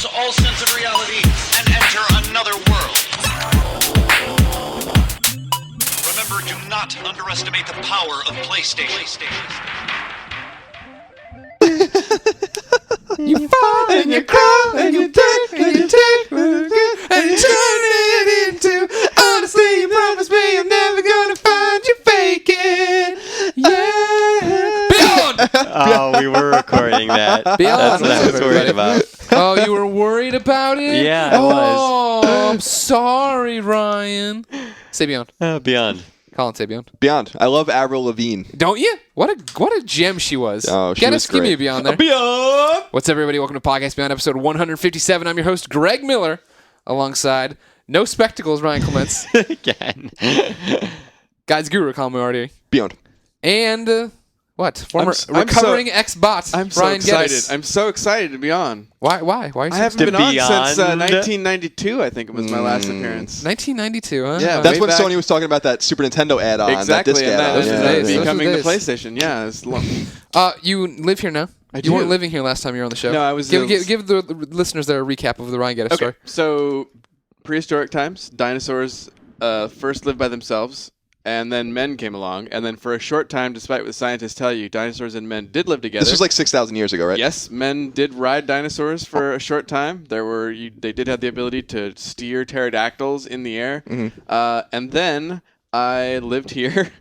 lose all sense of reality and enter another world. Remember, do not underestimate the power of PlayStation. You fall and you crawl and you take and you take and you turn it into honestly. You promise me I'm never gonna find you faking. Yeah. Beyond. Oh, we were recording that. Beyond. That's what I was worried about. Oh, you were worried about it? Yeah, I was. Oh, I'm sorry, Ryan. Say Beyond. Beyond. Colin, say Beyond. Beyond. I love Avril Lavigne. Don't you? What a gem she was. Oh, she Get was us, give me a great. Beyond there. Beyond. What's up, everybody? Welcome to Podcast Beyond, episode 157. I'm your host, Greg Miller, alongside no spectacles, Ryan Clements, Again. Guides Guru, Colin Moriarty, Beyond. and former I'm recovering ex-bot, I'm so Ryan excited. Geddes. I'm so excited to be on. Why? Why are you I so haven't To been on be since on. 1992, I think it was my last appearance. 1992, huh? Yeah, That's way when back. Sony was talking about that Super Nintendo add-on. Exactly, That disc and add-on. that Those was were the days. becoming the Those were the PlayStation. Yeah, it's long. You live here now. I You do. weren't living here last time you were on the show. No, I was- Give the listeners there a recap of the Ryan Geddes story. Okay, so prehistoric times, dinosaurs first lived by themselves, and then men came along, and then for a short time, despite what scientists tell you, dinosaurs and men did live together. This was like 6,000 years ago, right? Yes, men did ride dinosaurs for a short time. They did have the ability to steer pterodactyls in the air, and then I lived here.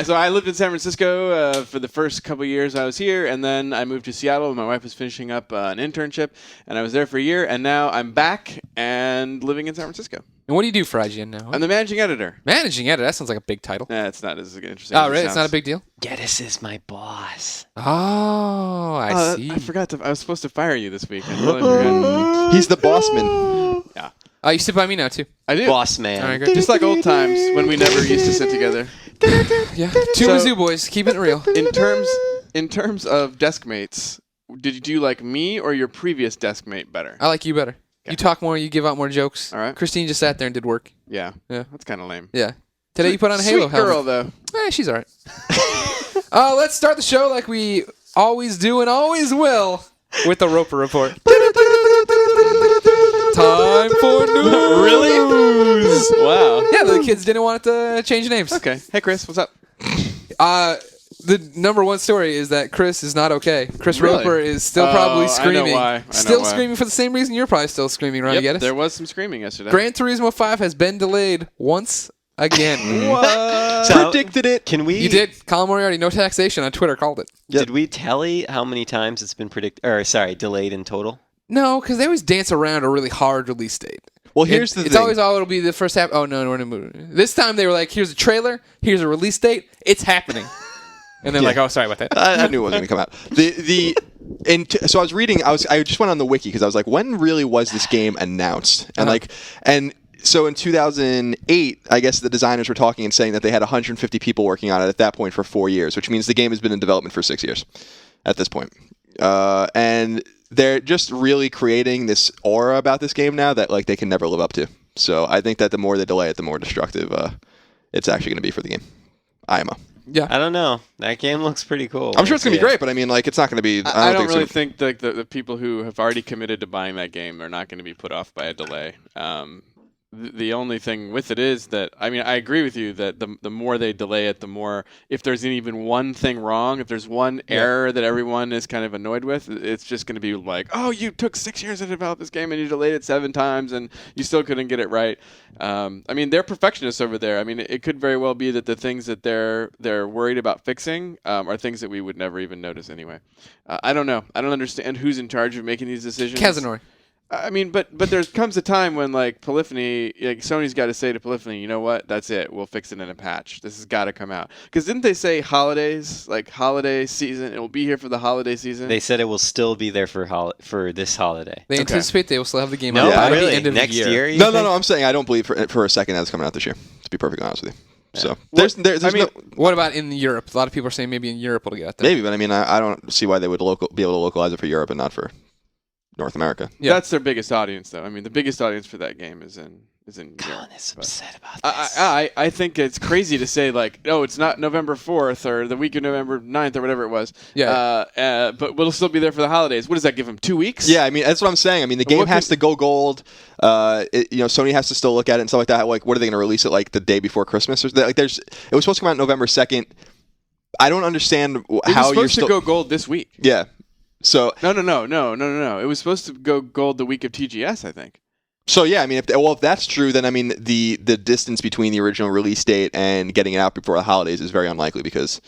So I lived in San Francisco for the first couple of years I was here, and then I moved to Seattle when my wife was finishing up an internship, and I was there for a year, and now I'm back and living in San Francisco. And what do you do for IGN now? I'm the managing editor. Managing editor. That sounds like a big title. It's not as interesting. Oh, as it really? It's not a sounds. big deal? Geddes is my boss. Oh, I see. I forgot to. I was supposed to fire you this week. I totally forgot. He's the bossman. Yeah, Oh, you sit by me now, too. I do. Boss man. All right, great. Just like old times when we never used to sit together. Yeah. Two So- Mizzou boys. Keeping it real. In terms of desk mates, did you like me or your previous desk mate better? I like you better. You talk more. You give out more jokes. All right. Christine just sat there and did work. Yeah. Yeah. That's kind of lame. Yeah. Today you put on a Halo Sweet girl helmet. though. She's all right. Let's start the show like we always do and always will with the Roper Report. Time for news. Really? Wow. Yeah, the kids didn't want it to change names. Okay. Hey Chris, what's up? The number one story is that Chris is not okay. Chris Really? Roper is still Oh, probably I know screaming. why. I know Still why. screaming for the same reason you're probably still screaming, Ryan Yep, Geddes. there was some screaming yesterday. Gran Turismo 5 has been delayed once again. What? So, Predicted it. Can we? You did. Colin Moriarty, no taxation on Twitter, called it. Did we tally how many times it's been delayed in total? No, because they always dance around a really hard release date. Well, here's the It's thing. always, it'll be the first half. Oh, no, we're in a movie. This time they were like, here's a trailer, here's a release date, it's happening. And then like, oh, sorry about that. I knew it wasn't going to come out. So I was reading. I just went on the wiki because I was like, when really was this game announced? And so in 2008, I guess the designers were talking and saying that they had 150 people working on it at that point for 4 years, which means the game has been in development for 6 years at this point. And they're just really creating this aura about this game now that like they can never live up to. So I think that the more they delay it, the more destructive it's actually going to be for the game. IMO. Yeah. I don't know. That game looks pretty cool. I'm sure it's going to be great, but I mean, like, it's not going to be. I don't really it's gonna- think like the people who have already committed to buying that game are not going to be put off by a delay. The only thing with it is that, I mean, I agree with you that the more they delay it, the more, if there's even one thing wrong, if there's one error that everyone is kind of annoyed with, it's just going to be like, oh, you took 6 years to develop this game and you delayed it 7 times and you still couldn't get it right. I mean, they're perfectionists over there. I mean, it could very well be that the things that they're worried about fixing are things that we would never even notice anyway. I don't know. I don't understand who's in charge of making these decisions. Kazanori. I mean, but there comes a time when like Polyphony, like Sony's got to say to Polyphony, you know what? That's it. We'll fix it in a patch. This has got to come out. Because didn't they say holidays, like holiday season? It will be here for the holiday season. They said it will still be there for this holiday. They anticipate they will still have the game No, out by really. the end of Next the year. year? you No, think? I'm saying I don't believe for a second that's coming out this year. To be perfectly honest with you. So there's I mean, no, What about in Europe? A lot of people are saying maybe in Europe it'll get out there. maybe, but I mean, I don't see why they would be able to localize it for Europe and not for North America. Yeah. That's their biggest audience, though. I mean, the biggest audience for that game is is in Colin Europe, is but- upset about this. I think it's crazy to say like, no, it's not November 4th or the week of November 9th or whatever it was. Yeah. But we'll still be there for the holidays. What does that give them? 2 weeks? Yeah, I mean that's what I'm saying. I mean the game has to go gold. Sony has to still look at it and stuff like that. Like, what are they going to release it like the day before Christmas? Or like, it was supposed to come out November 2nd. I don't understand how you're supposed to go gold this week. Yeah. So No. It was supposed to go gold the week of TGS, I think. So yeah, I mean, if that's true, then I mean the distance between the original release date and getting it out before the holidays is very unlikely because.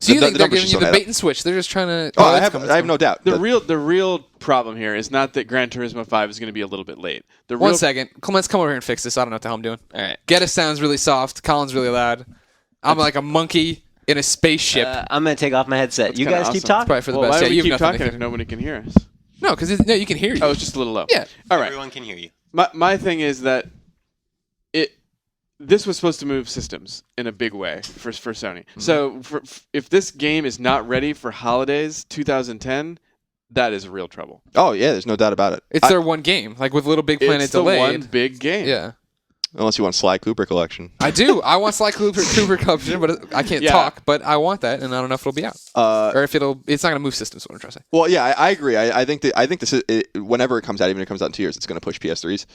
So you think they're numbers giving just you don't the add bait and switch? They're just trying to. Oh, I have no doubt. The real problem here is not that Gran Turismo 5 is going to be a little bit late. One second, Clements, come over here and fix this. I don't know what the hell I'm doing. All right. Geddes sounds really soft. Colin's really loud. I'm like a monkey in a spaceship. I'm going to take off my headset. You kinda guys keep awesome. talking. Probably for the Well, best. why Yeah, do you we have keep nothing talking to if nobody can hear us? No, because you can hear you. Oh, it's just a little low. Yeah. All right. Everyone can hear you. My thing is that this was supposed to move systems in a big way for Sony. Mm-hmm. So if this game is not ready for holidays 2010, that is real trouble. Oh yeah, there's no doubt about it. It's their one game, like with LittleBigPlanet It's the delayed. one big game. Yeah. Unless you want Sly Cooper collection. I do. I want Sly Cooper Collection, but I can't Yeah. talk. But I want that, and I don't know if it'll be out or if it's not going to move systems. What I'm trying to say. Well, yeah, I agree. I think this is whenever it comes out, even if it comes out in 2 years, it's going to push PS3s.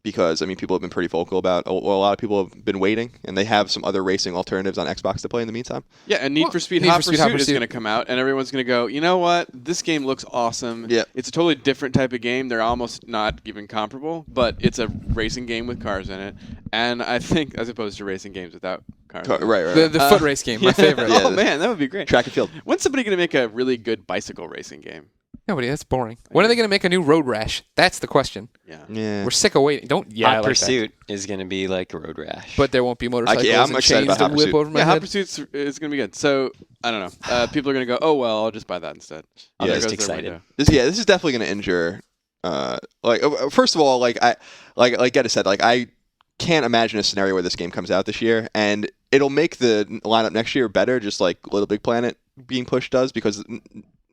Because I mean, people have been pretty vocal about. Well, a lot of people have been waiting, and they have some other racing alternatives on Xbox to play in the meantime. Yeah, and Need for Speed Hot Pursuit is going to come out, and everyone's going to go, you know what? This game looks awesome. Yeah. It's a totally different type of game. They're almost not even comparable, but it's a racing game with cars in it. And I think, as opposed to racing games without cars. Right. The foot race game, my favorite. Oh, man, that would be great. Track and field. When's somebody going to make a really good bicycle racing game? Nobody. That's boring. When are they going to make a new Road Rash? That's the question. Yeah. We're sick of waiting. Don't Hot like Pursuit is going to be like Road Rash. But there won't be motorcycles I'm and excited chains about Hot to whip Pursuit. over my Yeah, Hot head. Pursuit is going to be good. So, I don't know. People are going to go, oh, well, I'll just buy that instead. I'm There just goes their excited. window. This is definitely going to injure. First of all, like Geddes said, like I can't imagine a scenario where this game comes out this year, and it'll make the lineup next year better, just like LittleBigPlanet being pushed does, because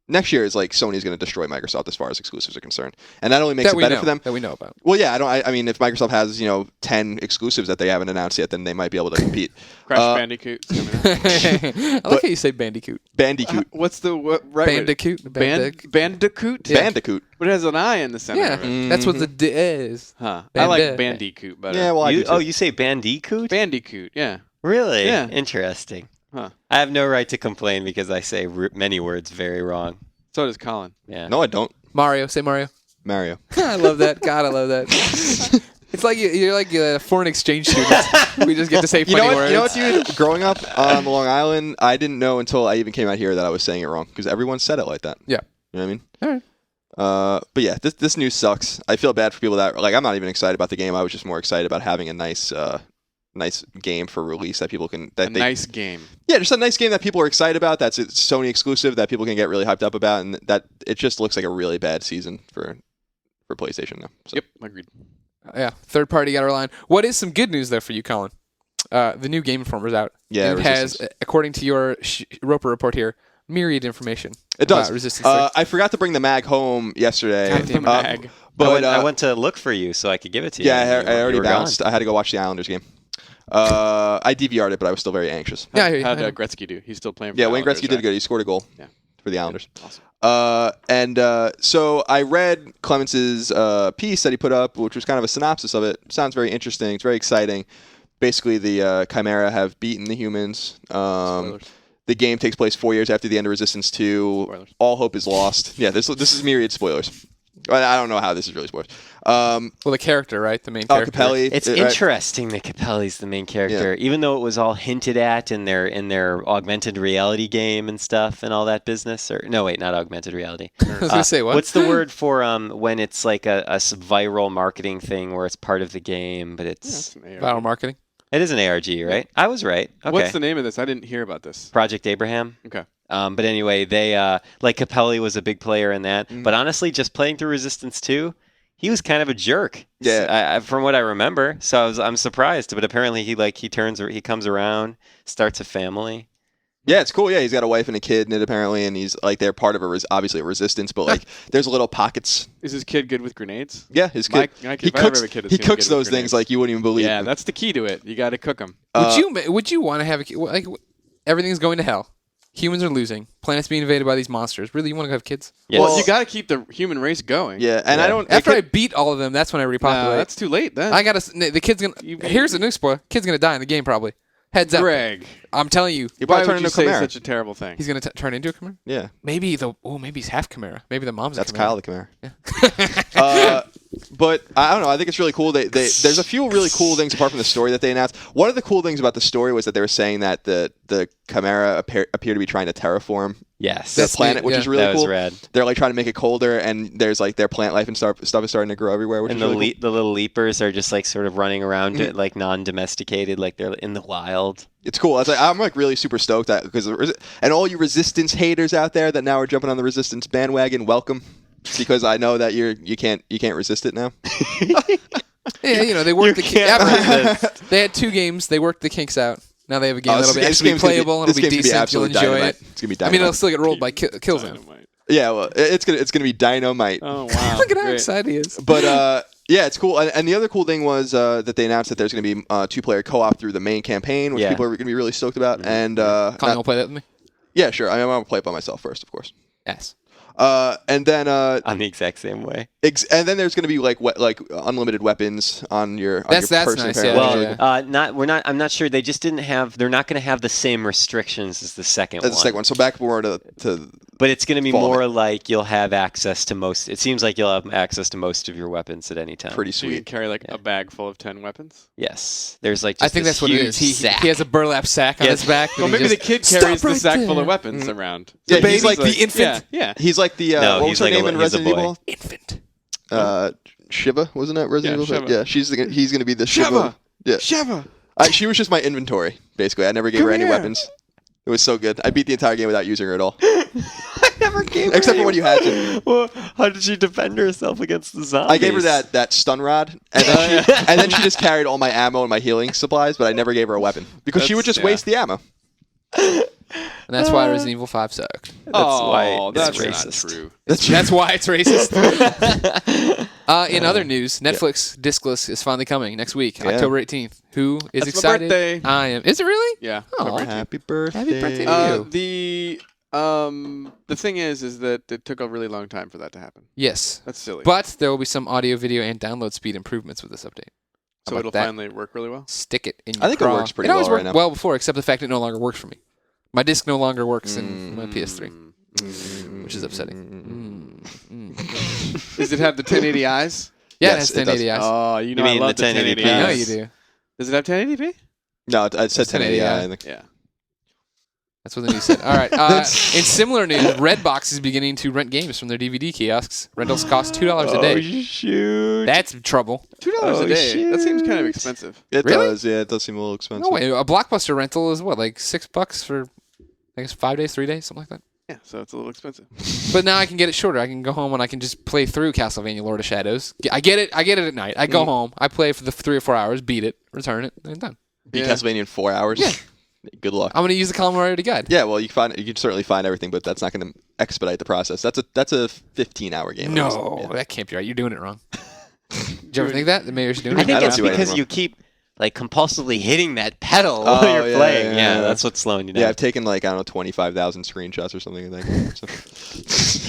next year is like Sony's going to destroy Microsoft as far as exclusives are concerned, and that only makes it better for them. That we know about. Well, yeah, I mean, if Microsoft has 10 exclusives that they haven't announced yet, then they might be able to compete. Crash Bandicoots coming out. I like how you say Bandicoot. Bandicoot. What's the right way? Bandicoot. Bandicoot? Yeah. Bandicoot. But it has an I in the center Yeah, of it. that's what the D is. Huh. I like Banda- Bandicoot better. Yeah, well, I do too. You say Bandicoot? Bandicoot, yeah. Really? Yeah. Interesting. Huh. I have no right to complain because I say many words very wrong. So does Colin. Yeah. No, I don't. Mario. Say Mario. Mario. I love that. God, I love that. It's like you're like a foreign exchange student. We just get to say funny words. You know what, dude? Growing up on Long Island, I didn't know until I even came out here that I was saying it wrong, because everyone said it like that. Yeah. You know what I mean? All right. But yeah, this news sucks. I feel bad for people that I'm not even excited about the game. I was just more excited about having a nice game for release that people can Nice game. Yeah, just a nice game that people are excited about. That's a Sony exclusive that people can get really hyped up about, and that it just looks like a really bad season for PlayStation now. So. Yep, agreed. Yeah. Third party got our line. What is some good news there for you, Colin? The new Game Informer's out. Yeah, and it has, Resistance. according to your Roper report here, myriad information. It does. about Resistance 3. I forgot to bring the mag home yesterday. God damn it. Mag. But I went to look for you so I could give it to you. yeah, I You already were gone. bounced. I had to go watch the Islanders game. I DVR'd it, but I was still very anxious. Yeah, I hear you. How'd I know. Gretzky do? He's still playing for Yeah, the Wayne Islanders, Gretzky did right? good. He scored a goal Yeah. for the Islanders. Awesome. So I read Clements' piece that he put up, which was kind of a synopsis of it. Sounds very interesting. It's very exciting. Basically, the Chimera have beaten the humans. Spoilers. The game takes place 4 years after the end of Resistance 2. Spoilers. All hope is lost. Yeah, this is myriad spoilers. I don't know how this is really spoilers. Well, the character, right? The main character. Capelli. It's right? interesting that Capelli's the main character, even though it was all hinted at in their augmented reality game and stuff and all that business. Or no, wait, not augmented reality. I was going to say, what? What's the word for when it's like a viral marketing thing where it's part of the game, but it's That's an ARG. Viral marketing? it is an ARG, right? I was right. Okay. What's the name of this? I didn't hear about this. Project Abraham. Okay. But anyway, they like Capelli was a big player in that. But honestly, just playing through Resistance 2, he was kind of a jerk. Yeah. From what I remember. So I'm surprised, but apparently he comes around, starts a family. Yeah, it's cool. Yeah, he's got a wife and a kid in it apparently, and he's like they're part of obviously a resistance, but like there's little pockets. Is his kid good with grenades? Yeah, his kid. My kid, He if I ever cooks. have a kid, it's He gonna be cooks good with those things grenades. like you wouldn't even believe. Yeah, that's the key to it. You got to cook them. Would you want to have a kid? Like everything's going to hell. Humans are losing. Planet's being invaded by these monsters. Really, you want to have kids? Yes. Well, you got to keep the human race going. Yeah, and I don't. After I beat all of them, that's when I repopulate. That's too late then. I gotta. The kid's gonna. Here's a new spoiler. Kid's gonna die in the game probably. Heads up. Greg, I'm telling you. You why probably turn would you into a say Chimera. such a terrible thing? He's gonna turn into a Chimera. Yeah, Maybe he's half Chimera. Maybe the mom's that's a Chimera. Kyle the Chimera. But I don't know. I think it's really cool. There's a few really cool things apart from the story that they announced. One of the cool things about the story was that they were saying that the Chimera appear to be trying to terraform Yes. the That's planet, neat, which yeah. is really That was cool. rad. They're like trying to make it colder, and there's like their plant life and stuff is starting to grow everywhere, which And is the really cool. the little leapers are just like sort of running around it, like non-domesticated, like they're in the wild. It's cool. I'm like really super stoked that because and all you resistance haters out there that now are jumping on the resistance bandwagon, welcome, because I know that you can't resist it now. Yeah, they worked They had 2 games. They worked the kinks out. Now they have a game that'll this be game's gonna playable and this it'll be game's gonna decent. You'll absolute enjoy dynamite. it. It's gonna be I dynamite. mean, it'll still get rolled by kills them. Dynamite. Yeah, well, it's gonna be dynamite. Oh wow! Look at how Great. excited he is. But yeah, it's cool. And the other cool thing was that they announced that there's going to be 2-player co-op through the main campaign, which Yeah. people are going to be really stoked about. And Colin will play that with me. yeah, sure. I'm going to play it by myself first, of course. Yes. And then I'm the exact same way. and then there's going to be like unlimited weapons on your That's person. nice, apparently. yeah. Well, I'm not sure. They just didn't have. They're not going to have the same restrictions as the second That's one. the second one. So back more to But it's going to be Fall more like you'll have access to most. It seems like you'll have access to most of your weapons at any time. pretty So you can sweet. carry like a bag full of 10 weapons. Yes. There's like. Just I think this that's what it huge is. He sack. has a burlap sack on Yes. his back. Well, that he maybe the just- kid Stop carries the right sack full there. of weapons around. Yeah, baby, he's like the infant. Yeah. He's like the No, what he's was her like a name li- in he's a Resident boy. Evil? Infant. Shiva, wasn't that Resident Yeah, Evil? Shiva. Yeah, he's going to be the Shiva. Shiva. Yeah. Shiva. She was just my inventory, basically. I never gave her any weapons. It was so good. I beat the entire game without using her at all. I never gave her Except for any- when you had to. Well, how did she defend herself against the zombies? I gave her that stun rod, and then she just carried all my ammo and my healing supplies, but I never gave her a weapon because she would just waste the ammo. And that's why Resident Evil 5 sucked. why that's it's not racist. true. That's why it's racist. In other news, Netflix Discless is finally coming next week, Yeah. October 18th. Who is That's my excited? birthday. I am. Is it really? Yeah. Oh, Happy birthday. Happy birthday to you. The thing is that it took a really long time for that to happen. Yes. That's silly. But there will be some audio, video, and download speed improvements with this update. so about it'll that? finally work really well. Stick it in your I think it craw. works pretty It always well right worked now. well before, except the fact it no longer works for me. My disc no longer works in my PS3, which is upsetting. Does it have the 1080 eyes? Yeah, Yes, it it has does. 1080 eyes. Oh, you know mean I love the the 1080p? 1080 I know eyes. you do. Does it have 1080p? No, it said 1080. 1080, I think. Yeah. That's what the news said. All right. In similar news, Redbox is beginning to rent games from their DVD kiosks. Rentals cost $2 a day. Shoot. That's trouble. $2 a day. That seems kind of expensive. It Really? does. Yeah, it does seem a little expensive. No way. A Blockbuster rental is what, like $6 for, I guess, 5 days, 3 days, something like that. Yeah, so it's a little expensive. But now I can get it shorter. I can go home and I can just play through Castlevania Lord of Shadows. I get it at night. I go home. I play for the 3 or 4 hours, beat it, return it, and done. Beat Yeah. Castlevania in 4 hours. Yeah. Good luck. I'm going to use the Colin Variety Guide. Yeah, well, you can certainly find everything, but that's not going to expedite the process. That's a 15-hour game. No, Yeah. that can't be right. You're doing it wrong. Did you ever think that? Maybe I should do it I wrong? think don't it's do anything because wrong. you keep like compulsively hitting that pedal Oh, while you're yeah, playing. yeah, yeah. That's what's slowing you down. Yeah, I've taken 25,000 screenshots or something like that. So.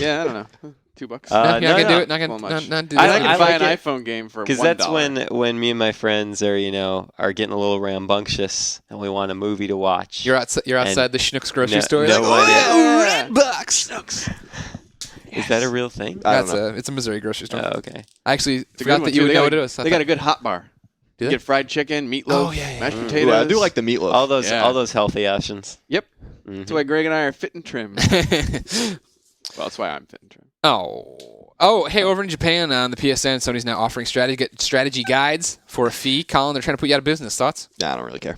Yeah, I don't know. $2. You're not going to do it? Not Well, going much. to do I that? can I buy like an it. iPhone game for $1. Because that's when me and my friends are getting a little rambunctious and we want a movie to watch. You're outside the Schnucks grocery store. no You're one- yeah, Redbox. Is that a real thing? I don't know. It's a Missouri grocery store. Oh, okay. I actually It's a good forgot one, that you too. would They know got what a- it was. They got a good hot bar. Do You they? get fried chicken, meatloaf, Oh, yeah. mashed Ooh, potatoes. I do like the meatloaf. All those Yeah. all those healthy options. Yep. That's why Greg and I are fit and trim. Well, that's why I'm fit and trim. Hey, over in Japan on the PSN, Sony's now offering strategy guides for a fee. Colin, they're trying to put you out of business. Thoughts? Nah, I don't really care.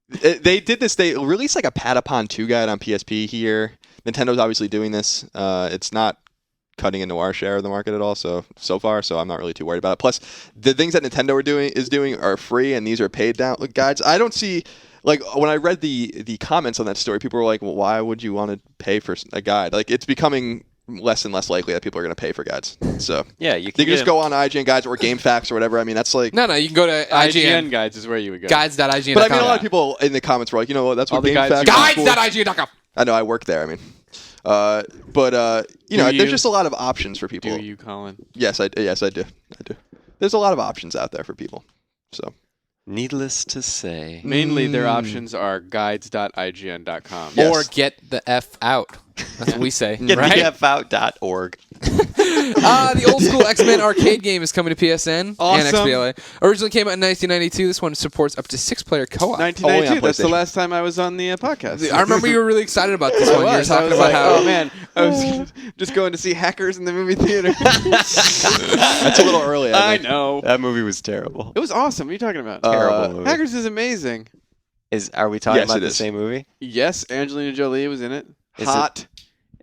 They did this. They released like a Patapon 2 guide on PSP here. Nintendo's obviously doing this. It's not cutting into our share of the market at all so far, so I'm not really too worried about it. Plus, the things that Nintendo is doing are free, and these are paid down guides. I don't see like when I read the comments on that story, people were like, well, why would you want to pay for a guide? Like it's becoming less and less likely that people are going to pay for guides. So Yeah, you can just go on IGN guides or GameFAQs or whatever. I mean, that's like No, you can go to IGN guides is where you would go. Guides.ign.com. But I mean, a lot of people in the comments were like, you know what, that's what GameFAQs. Guides.ign.com. I know, I work there. I mean, but you know, there's just a lot of options for people. Do you, Colin? Yes, I do. There's a lot of options out there for people. So. Needless to say. Mainly, their options are guides.ign.com. Yes. Or get the F out. That's what we say. Get right? thefout.org. The old school X-Men arcade game is coming to PSN Awesome. and XBLA. Originally came out in 1992. This one supports up to 6-player co-op. 1992. That's the PlayStation. last time I was on the podcast. I remember you were really excited about this one. You were I talking was about like, how. oh man, I was just going to see Hackers in the movie theater. That's a little early. I think. know. That movie was terrible. It was awesome. What are you talking about? Terrible movie. Hackers is amazing. Are we talking Yes, about it the is. same movie? Yes, Angelina Jolie was in it. Is Hot.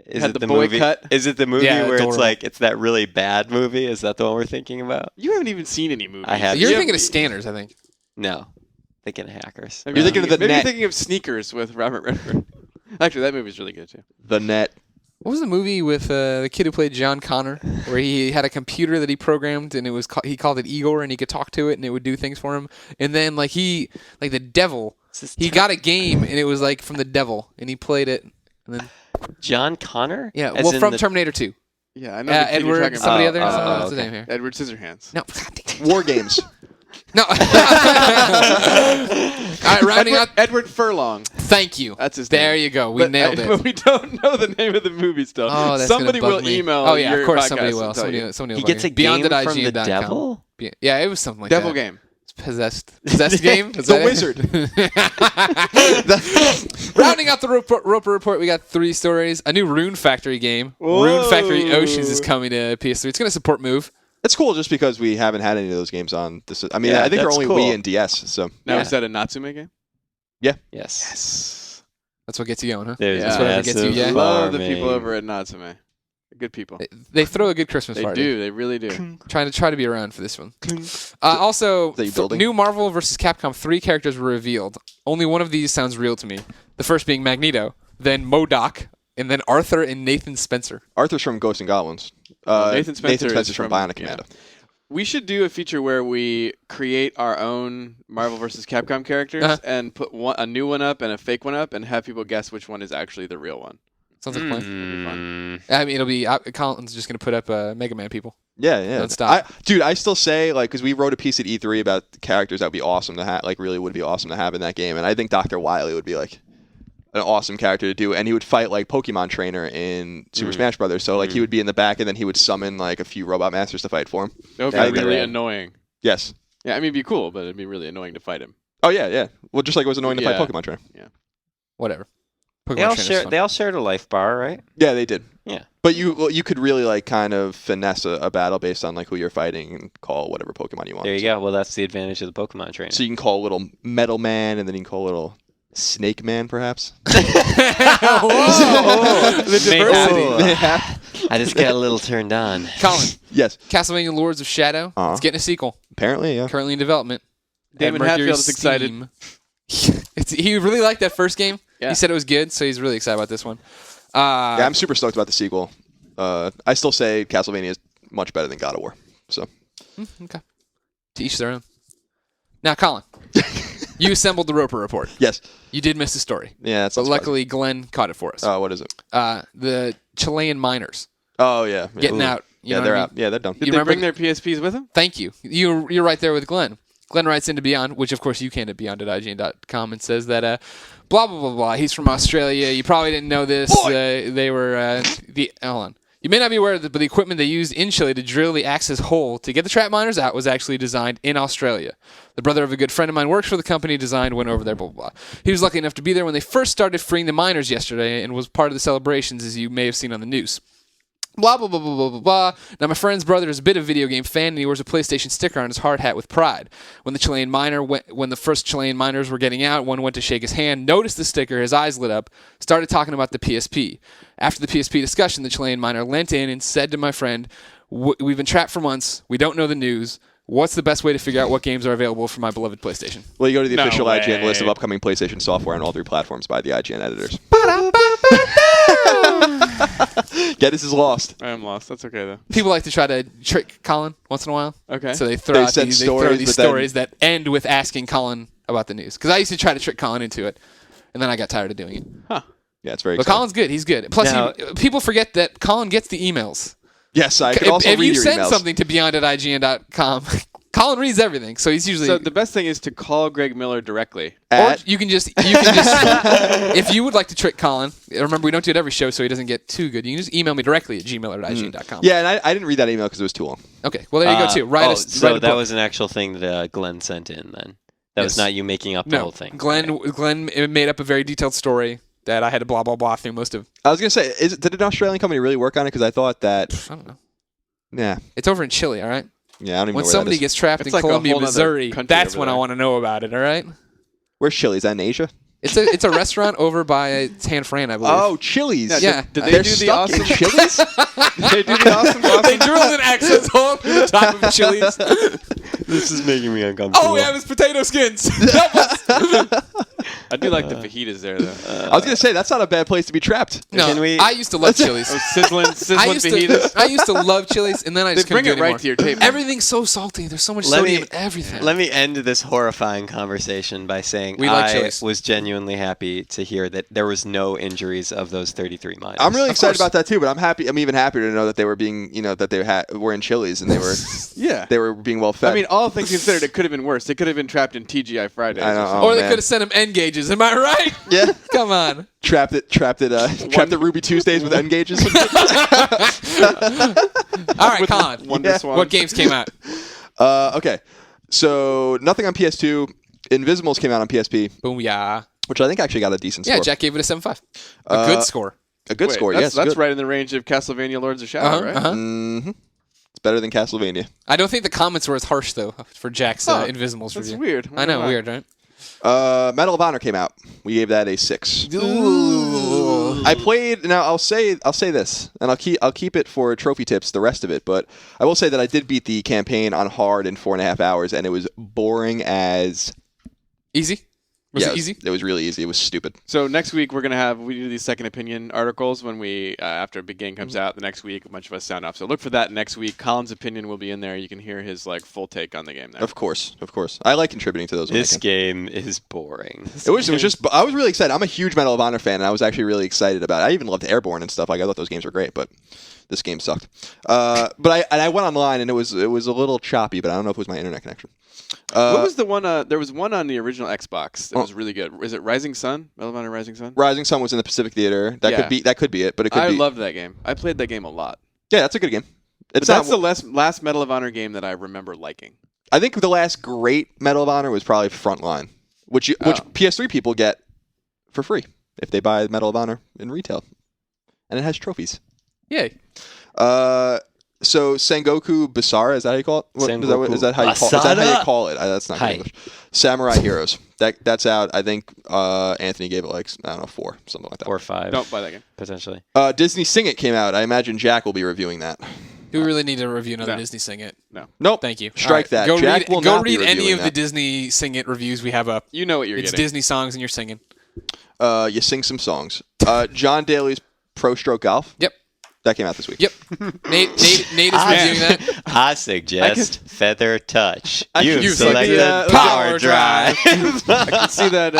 Is Had it the the boy movie? cut. Is it the movie Yeah, where adorable. it's like it's that really bad movie? Is that the one we're thinking about? You haven't even seen any movies. I have. You're You thinking of Scanners, I think. No, thinking of Hackers. Maybe You're thinking of The maybe Net. you're thinking of Sneakers with Robert Redford. Actually, that movie's really good too. The Net. What was the movie with the kid who played John Connor, where he had a computer that he programmed and it was he called it Igor and he could talk to it and it would do things for him. And then like the devil, he got a game and it was like from the devil and he played it. And then John Connor? yeah, As well in from the- Terminator 2. Yeah, I know. the kid you're Edward, talking somebody about. other. What's his okay. name here? Edward Scissorhands. No, God damn. War Games. No. All right, rounding out. Edward Furlong. Thank you. That's his There name. you go. We nailed it. But we don't know the name of the movie still. Oh, that's Somebody gonna will bug me. email. Oh yeah, your of course podcast somebody and will. tell you. Somebody will. He bug gets me. a game Beyond from the IGN.com. devil? Yeah, it was something like Devil that. game. Possessed game. Is The that it? Wizard. Rounding out the Roper Report, we got 3 stories. A new Rune Factory game. Rune Factory Oceans is coming to PS3. It's going to support Move. It's cool just because we haven't had any of those games on this. I mean, Yeah, I think they're that's only cool. Wii and DS. So Now Yeah. is that a Natsume game? Yes. That's what gets you going, huh? There's Yeah. whatever gets you, massive yeah. Love the farming. people over at Natsume. Good people. They throw a good Christmas They party. do. They really do. Try to be around for this one. Also, that you building? new Marvel vs. Capcom 3 characters were revealed. Only one of these sounds real to me. The first being Magneto, then MODOK, and then Arthur and Nathan Spencer. Arthur's from Ghosts and Goblins. Nathan Spencer is Spencer's from Bionic yeah. Commando. We should do a feature where we create our own Marvel vs. Capcom characters and put a new one up and a fake one up and have people guess which one is actually the real one. Sounds like a plan. That'd be fun. I mean, it'll be Colin's just going to put up Mega Man people. Yeah. Don't stop. Dude, I still say, like, because we wrote a piece at E3 about the characters that would be awesome to have, like, really would be awesome to have in that game. And I think Dr. Wily would be, like, an awesome character to do. And he would fight, like, Pokemon Trainer in Super Smash Brothers. So, like, he would be in the back and then he would summon, like, a few Robot Masters to fight for him. That would I be think really that- annoying. Yes. Yeah, I mean, it'd be cool, but it'd be really annoying to fight him. Oh, yeah. Well, just like it was annoying to fight Yeah. Pokemon Trainer. Whatever. They Pokemon all Trainer's share. fun. They all shared a life bar, right? Yeah, they did. Yeah. But you could really, like, kind of finesse a battle based on, like, who you're fighting and call whatever Pokemon you want. There you go. Well, that's the advantage of the Pokemon trainer. So you can call little Metal Man, and then you can call little Snake Man, perhaps. The diversity. I just got a little turned on. Colin, Yes, Castlevania Lords of Shadow. Uh-huh. It's getting a sequel. apparently, yeah. Currently in development. Damon At Mercury Hatfield is excited. Steam. He really liked that first game. Yeah. He said it was good, so he's really excited about this one. Yeah, I'm super stoked about the sequel. I still say Castlevania is much better than God of War. So Okay. To each their own. Now, Colin, you assembled the Roper Report. yes, You did miss a story. yeah, that's But luckily, Glenn caught it for us. what is it? The Chilean miners Oh yeah, getting Ooh. out. You Yeah, know they're what I mean? out. Yeah, they're done. Did You they remember bring their PSPs with them? Thank you. You're right there with Glenn. Glenn writes into Beyond, which of course you can at beyond.ign.com, and says that blah blah blah blah. He's from Australia. You probably didn't know this. They were hold on. You may not be aware of but the equipment they used in Chile to drill the access hole to get the trap miners out was actually designed in Australia. The brother of a good friend of mine works for the company, designed, went over there, blah, blah, blah. He was lucky enough to be there when they first started freeing the miners yesterday and was part of the celebrations, as you may have seen on the news. Blah, blah, blah, blah, blah, blah, blah. Now, my friend's brother is a bit of a video game fan, and he wears a PlayStation sticker on his hard hat with pride. When the first Chilean miners were getting out, one went to shake his hand, noticed the sticker, his eyes lit up, started talking about the PSP. After the PSP discussion, the Chilean miner leant in and said to my friend, "We've been trapped for months. We don't know the news. What's the best way to figure out what games are available for my beloved PlayStation? Well, you go to the No official IGN way. list of upcoming PlayStation software on all 3 platforms by the IGN editors. Geddes is lost. I am lost. That's okay though. People like to try to trick Colin once in a while. Okay. So they throw They out send these stories, but then- stories that end with asking Colin about the news. Because I used to try to trick Colin into it, and then I got tired of doing it. Yeah, it's very But exciting. Colin's good. He's good. Plus, Now- people forget that Colin gets the emails. Yes, I could also if read you your send emails. something to beyond@ign.com, Colin reads everything. So he's usually. So the best thing is to call Greg Miller directly. Or you can just if you would like to trick Colin, remember we don't do it every show so he doesn't get too good. You can just email me directly at gmail@ign.com. Yeah, and I didn't read that email because it was too long. Okay. Well, there you go too. Write so a that book. was an actual thing that Glenn sent in then. That was Yes. not you making up the No, whole thing. Glenn made up a very detailed story that I had to blah blah blah through most of. I was gonna say, did an Australian company really work on it? Because I thought that. I don't know. Yeah, It's over in Chile, all right. yeah, I don't even When know where somebody that is. gets trapped It's in like a Columbia, whole nother Missouri, country that's over when I there. want to know about it. All right. Where's Chile? Is that in Asia? It's a restaurant over by San Fran, I believe. Oh, Chili's. Yeah. Did they They're do the stuck in awesome? Chili's? Did they do the awesome? They drilled in accents all over the top of Chili's. This is making me uncomfortable. Oh, we have his potato skins. I do like the fajitas there though. I was gonna say that's not a bad place to be trapped. No, Can we- I used to love Chili's. Sizzling fajitas. I used to love Chili's, and then I They just couldn't bring do it right anymore. to your table. Everything's so salty. There's so much Let sodium me- in everything. Let me end this horrifying conversation by saying We like I Chili's. was genuinely happy to hear that there was no injuries of those 33 miners. I'm really excited course. about that too, but I'm happy. I'm even happier to know that they were being, that they were in Chili's and they were Yeah. they were being well fed. I mean, all things considered, it could have been worse. They could have been trapped in TGI Fridays. I know. or something. Oh, or they man. could have sent him N gauges. Am I right? yeah, Come on. trapped at Ruby Tuesdays with N gauges. All right, Colin. Wonder Yeah. Swan. What games came out? Okay, so nothing on PS2. Invisibles came out on PSP, Boom, yeah. which I think actually got a decent Yeah, score. Jack gave it a 7.5. A good score. A good Wait, score. That's, Yes, that's good. right in the range of Castlevania Lords of Shadow, right? Mm-hmm. It's better than Castlevania. I don't think the comments were as harsh, though, for Jack's Huh. Invisibles That's review. weird. I know, Why? weird, right? Medal of Honor came out. We gave that a 6. Ooh. I played. Now I'll say this, and I'll keep it for trophy tips. The rest of it, but I will say that I did beat the campaign on hard in 4.5 hours, and it was boring as. Easy? Was yeah, it easy? It was really easy. It was stupid. So next week we do these second opinion articles when we after a big game comes out. The next week a bunch of us sound off. So look for that next week. Colin's opinion will be in there. You can hear his full take on the game there. Of course. I like contributing to those. when I This can. game is boring. It was just. I was really excited. I'm a huge Medal of Honor fan, and I was actually really excited about it. I even loved Airborne and stuff. I thought those games were great, but this game sucked. But I went online, and it was a little choppy, but I don't know if it was my internet connection. What was the one? There was one on the original Xbox that was really good. Is it Rising Sun? Medal of Honor Rising Sun? Rising Sun was in the Pacific Theater. That could be it, but it could I be. loved that game. I played that game a lot. Yeah, that's a good game. But that's the last Medal of Honor game that I remember liking. I think the last great Medal of Honor was probably Frontline, which PS3 people get for free if they buy Medal of Honor in retail, and it has trophies. Yay. So Sengoku Basara, is that how you call it? Sengoku Is that how you call it? Is that how you call it? That's not Hi. English. Samurai Heroes. That's out. I think Anthony gave it 4, something like that. 4 or 5. Don't buy that game. Potentially. Disney Sing It came out. I imagine Jack will be reviewing that. Do we really need to review another No. Disney Sing It? No. Nope. Thank you. Strike All right. that. Jack will go not be read any reviewing of the that. Disney Sing It reviews we have up. You know what you're It's getting. Disney songs and you're singing. You sing some songs. John Daly's Pro Stroke Golf. Yep. That came out this week. Yep. Nate is reviewing that. I suggest Feather Touch. I You can- select you the see Power Drive. I can see that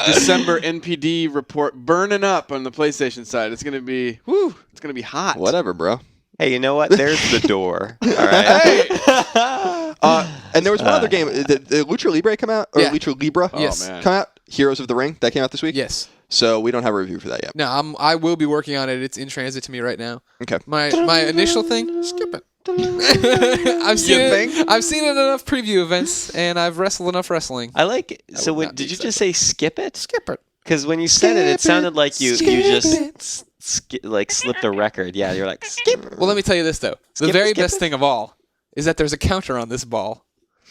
December NPD report burning up on the PlayStation side. It's gonna be It's gonna be hot. Whatever, bro. Hey, you know what? There's the door. All right. And there was one other game. Did Lucha Libre come out? Or Yeah. Lucha Libre Yes. man. come out? Heroes of the Ring. That came out this week? Yes. So we don't have a review for that yet. No, I will be working on it. It's in transit to me right now. Okay. My initial thing, skip it. I've seen it. I've seen it in enough preview events, and I've wrestled enough wrestling. I like. So would not did be you just say skip it? Skip it. Because when you said it, it sounded like you just it. slipped a record. Yeah, you're like skip. Well, let me tell you this though. The Skip it, very skip best it. thing of all is that there's a counter on this ball.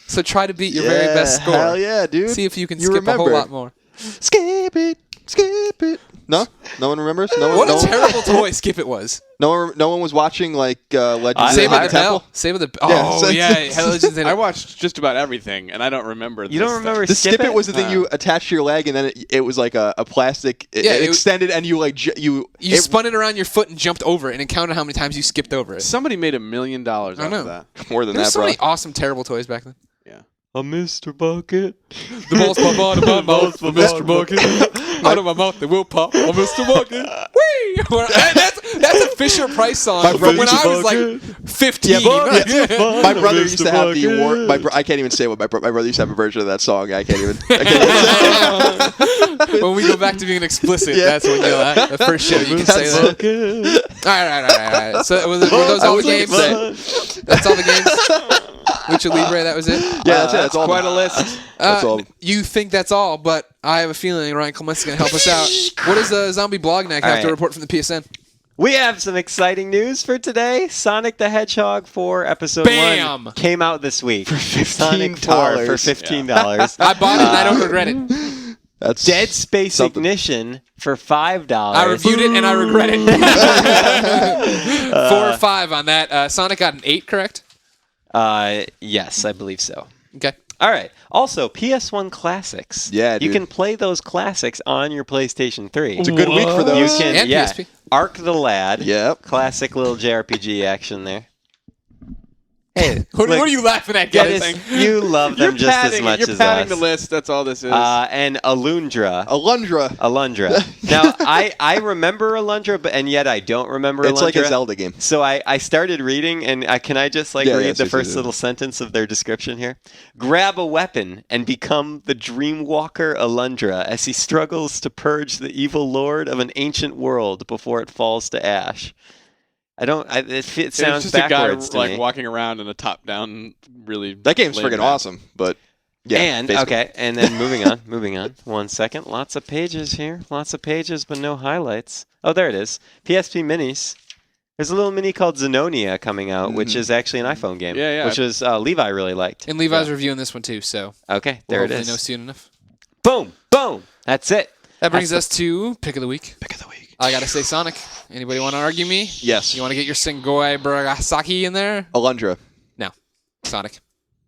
So try to beat your very best score. Hell yeah, dude. See if you can You skip a whole remember. lot more. Skip it. Skip it. No one remembers. What a terrible toy Skip It was. No one was watching like Legends Save of of the the Temple. Bell. Save of the Yeah, Oh yeah, Legends in I watched just about everything, and I don't remember. You don't remember The Skip It was the thing you attached to your leg, and then it was like a plastic. It extended, and you like you spun it around your foot and jumped over it, and it counted how many times you skipped over it. Somebody made $1 million off I know. of that. more than There were that, so bro. many awesome, terrible toys back then. Yeah. A Mr. Bucket. The balls pop out of my mouth for Mr. Bucket. Out of my mouth they will pop for Mr. Bucket. Whee! That's a Fisher Price song My from brother when used I to was like 15. My brother used to have the award. I can't even say what my brother used to have a version of that song. I can't even say it. When we go back to being explicit, Yeah. that's when you'll the first show you can say that. All right. So were those all the games? That's all the games. Lucha Libre, that was it. Yeah, that's all. Quite a list. That's all. You think that's all, but I have a feeling Ryan Clements is going to help us out. What does the Zombie Blogneck have to right. report from the PSN? We have some exciting news for today. Sonic the Hedgehog 4 Episode Bam! 1 came out this week. For $15. Sonic 4 for $15. I bought it and I don't regret it. That's Dead Space something. Ignition for $5. I reviewed it and I regret it. 4 or 5 on that. Sonic got an 8, correct? Yes, I believe so. Okay. All right. Also, PS1 classics. Yeah, you dude. can play those classics on your PlayStation 3. It's a good week for those. You can, And yeah. PSP. Ark the Lad. Yep. Classic little JRPG action there. Hey, What are you laughing at, guys? Geddes, you love them just as much You're as padding us. the list. That's all this is. And Alundra. Alundra. Now, I remember Alundra, and yet I don't remember Alundra. It's like a Zelda game. So I started reading, and can I just read the seriously, first little sentence of their description here? Grab a weapon and become the Dreamwalker Alundra as he struggles to purge the evil lord of an ancient world before it falls to ash. It sounds it's just backwards a guy to me. walking around in a top-down, really. That game's lame friggin' map. awesome, but yeah. And basically. okay, and then moving on. 1 second. Lots of pages here. Lots of pages, but no highlights. Oh, there it is. PSP Minis. There's a little mini called Zenonia coming out, which is actually an iPhone game. Yeah. Which was Levi really liked. And Levi's reviewing this one too, so Okay, we'll there it hopefully is. know soon enough. Boom, boom. That's it. That brings us to Pick of the Week. Pick of the week. I gotta say Sonic. Anybody want to argue me? Yes. You want to get your Sengoi Bragasaki in there? Alundra. No. Sonic.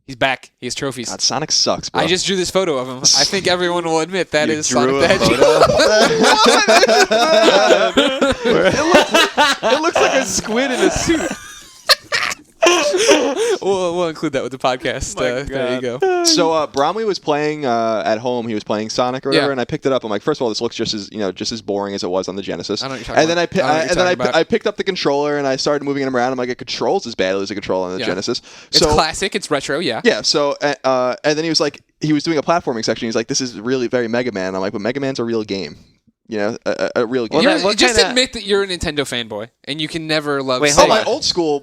He's back. He has trophies. God, Sonic sucks, bro. I just drew this photo of him. I think everyone will admit that You is drew Sonic a the Hedgehog. It looks like a squid in a suit. we'll include that with the podcast. There you go. So Bromley was playing at home. He was playing Sonic or whatever, Yeah. and I picked it up. I'm like, first of all, this looks just as boring as it was on the Genesis. I know what you're talking and then about. I know what you're talking about. I picked up the controller and I started moving him around. I'm like, it controls as badly as a controller on the Yeah. Genesis. It's So classic. It's retro. Yeah. yeah. So and then he was like, he was doing a platforming section. He's like, this is really very Mega Man. I'm like, but Mega Man's a real game. You know, a real game. Just admit that you're a Nintendo fanboy, and you can never love. Wait, Sega. hold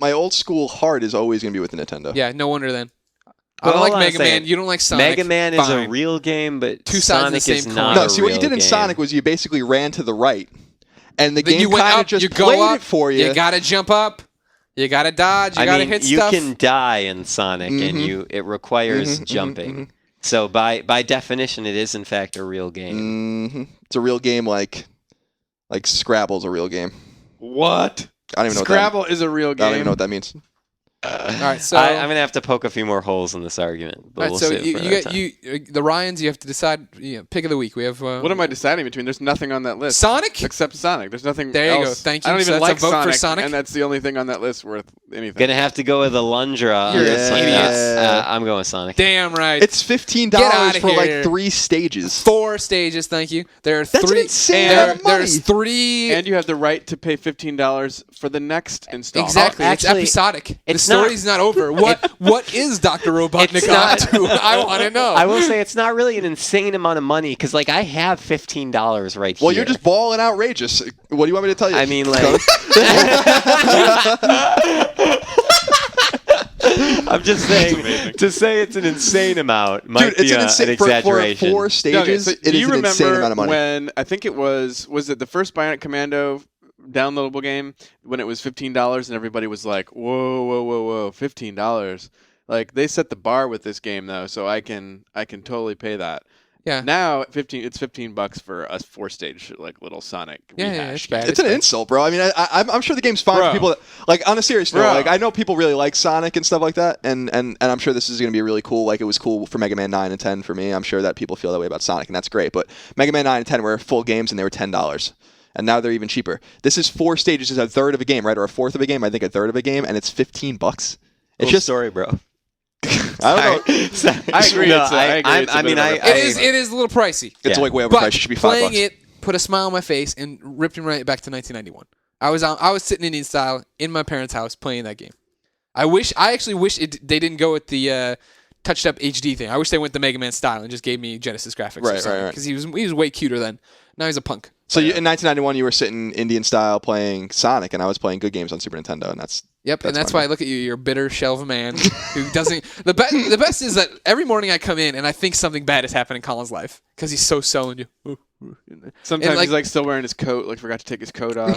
my on. old school heart is always going to be with the Nintendo. Yeah, no wonder then. I Well, don't like hold on a Mega Man. second. You don't like Sonic. Mega Man is a Fine. real game, but Two sides of the Sonic same is coin. not No, a see what you real did in game. Sonic was you basically ran to the right, and the Then game you went kind of up. just You go played up. it for you. You gotta jump up. You gotta dodge. You gotta hit you stuff. can die in Sonic, and it requires jumping. So by definition, it is in fact a real game. It's a real game, like Scrabble's a real game. What? I don't even know. Scrabble is a real What that, I don't even game. know what that means. All right, so I'm gonna have to poke a few more holes in this argument, but all right, we'll so see it you for another got time. the Ryans. You have to decide. Pick of the week. We have. What am I deciding between? There's nothing on that list. Sonic? Except Sonic. There's nothing There you go. else. Thank I don't you. So even that's like a vote for Sonic, Sonic? and that's the only thing on that list worth anything. Gonna have to go with Alundra. You're on this an one. idiot. I'm going with Sonic. Damn right. It's $15 Get outta for here. like 3 stages. 4 stages. Thank you. There are That's an 3. insane amount of money. There's 3. And you have the right to pay $15 for the next installment. Exactly. It's Actually, episodic. The it's not- story's not over. What is Dr. Robotnik It's up not- to? I want to know. I will say it's not really an insane amount of money because, like, I have $15 right here. Well, you're just balling outrageous. What do you want me to tell you? I mean, like, I'm just saying to say it's an insane amount might Dude, it's be an insane an for exaggeration. 4 stages. So It do is you an insane remember amount of money. when I think it was it the first Bionic Commando downloadable game when it was $15 and everybody was like, whoa, $15. Like they set the bar with this game though, so I can totally pay that. Yeah. Now it's $15 for a 4-stage like little Sonic. Yeah, rehash it's game. bad. It's an insult, bro. I mean, I'm sure the game's fine Bro. for people that, like, on a serious note, Bro. like, I know people really like Sonic and stuff like that, and I'm sure this is going to be really cool. Like, it was cool for Mega Man 9 and 10 for me. I'm sure that people feel that way about Sonic, and that's great. But Mega Man 9 and 10 were full games, and they were $10. And now they're even cheaper. This is 4 stages, is a third of a game, right? Or a fourth of a game, I think a third of a game, and it's $15. It's Cool just, story, bro. I don't know. Sorry. I agree. No, I agree. It's a bit of a- It is a little pricey. It's Yeah. like way overpriced. But It should be $5. playing it put a smile on my face and ripped me right back to 1991. I was sitting Indian style in my parents' house playing that game. I actually wish they didn't go with the touched up HD thing. I wish they went the Mega Man style and just gave me Genesis graphics. Right. Because he was way cuter then. Now he's a punk. So in 1991, you were sitting Indian style playing Sonic, and I was playing good games on Super Nintendo, and that's That's fine. why I look at you. You're a bitter shell of a man who doesn't. The best is that every morning I come in and I think something bad has happened in Colin's life because he's so sullen. Sometimes like- he's like still wearing his coat, like forgot to take his coat off.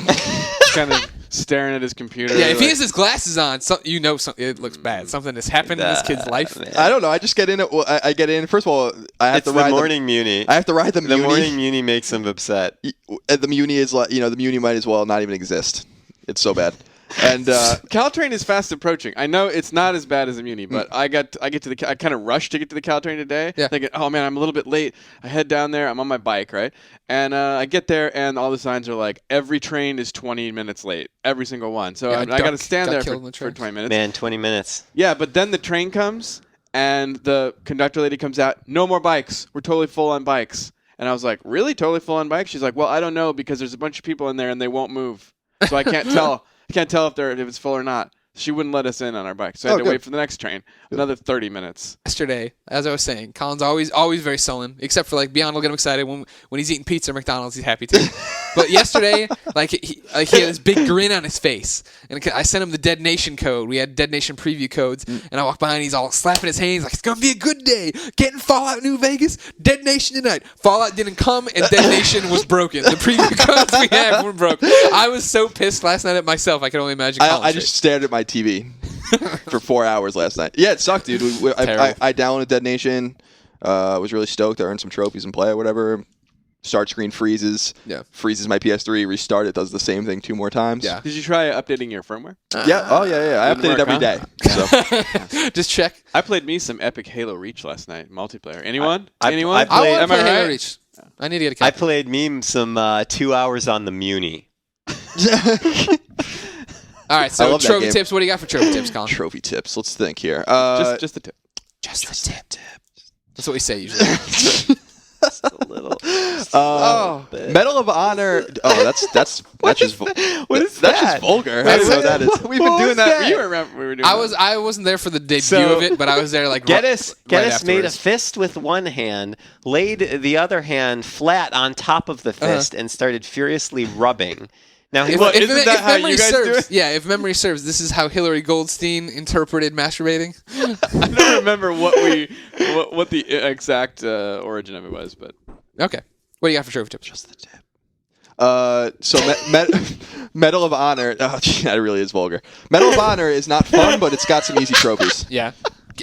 Kind of staring at his computer. Yeah, if he like- has his glasses on, it looks bad. Something has happened in this kid's life. I don't know. I just get in. I get in. First of all, I have It's to the ride morning Muni. I have to ride the The Muni. morning Muni makes him upset. The Muni is like, the Muni might as well not even exist. It's so bad. And Caltrain is fast approaching. I know it's not as bad as a Muni, but I kind of rushed to get to the Caltrain today, Yeah. thinking, oh man, I'm a little bit late. I head down there. I'm on my bike, right? And I get there, and all the signs are like, every train is 20 minutes late, every single one. So Yeah, I got to stand got there killed in the for train. 20 minutes. Man, 20 minutes. Yeah, but then the train comes, and the conductor lady comes out. No more bikes. We're totally full on bikes. And I was like, really? Totally full on bikes? She's like, well, I don't know because there's a bunch of people in there and they won't move. So I can't tell. I can't tell if it's full or not. She wouldn't let us in on our bike. So I had to good. wait for the next train. Another 30 minutes. Yesterday, as I was saying, Colin's always very sullen, except for like Beyond will get him excited when he's eating pizza at McDonald's. He's happy too. But yesterday, he had this big grin on his face, and I sent him the Dead Nation code. We had Dead Nation preview codes, and I walked by and he's all slapping his hands like it's gonna be a good day. Getting Fallout New Vegas, Dead Nation tonight. Fallout didn't come, and Dead Nation was broken. The preview codes we had were broken. I was so pissed last night at myself. I could only imagine. I just stared at my TV for 4 hours last night. Yeah, it sucked, dude. I downloaded Dead Nation. Was really stoked. I earned some trophies and play or whatever. Start screen freezes. Yeah. Freezes my PS3. Restart it. Does the same thing 2 more times. Yeah. Did you try updating your firmware? Yeah. Oh yeah. I update it Didn't every work, day. So just check. I played me some epic Halo Reach last night, multiplayer. Anyone? I Anyone? I I played- want to Am I play Halo right? Reach. I need to get a I copy. played some 2 hours on the Muni. All right, I so love that trophy game. tips. What do you got for trophy tips, Colin? trophy tips. Let's think here. Just the tip. Just a tip. That's what we say usually. Just a little. Medal of Honor. Oh, that's just what is that's that? just vulgar. I Wait, don't know what what- that is. We've What been doing was that. that? You remember we were doing I wasn't there for the debut So, of it, but I was there like Geddes right made a afterwards. fist with one hand, laid the other hand flat on top of the fist, and started furiously rubbing. Now, he Well, isn't that how memory you guys do serves, it? yeah, if memory serves, this is how Hillary Goldstein interpreted masturbating. I don't remember what the exact origin of it was, but Okay, what do you got for trophy tips? Just the tip. So Medal of Honor. Oh, gee, that really is vulgar. Medal of Honor is not fun, but it's got some easy trophies. Yeah,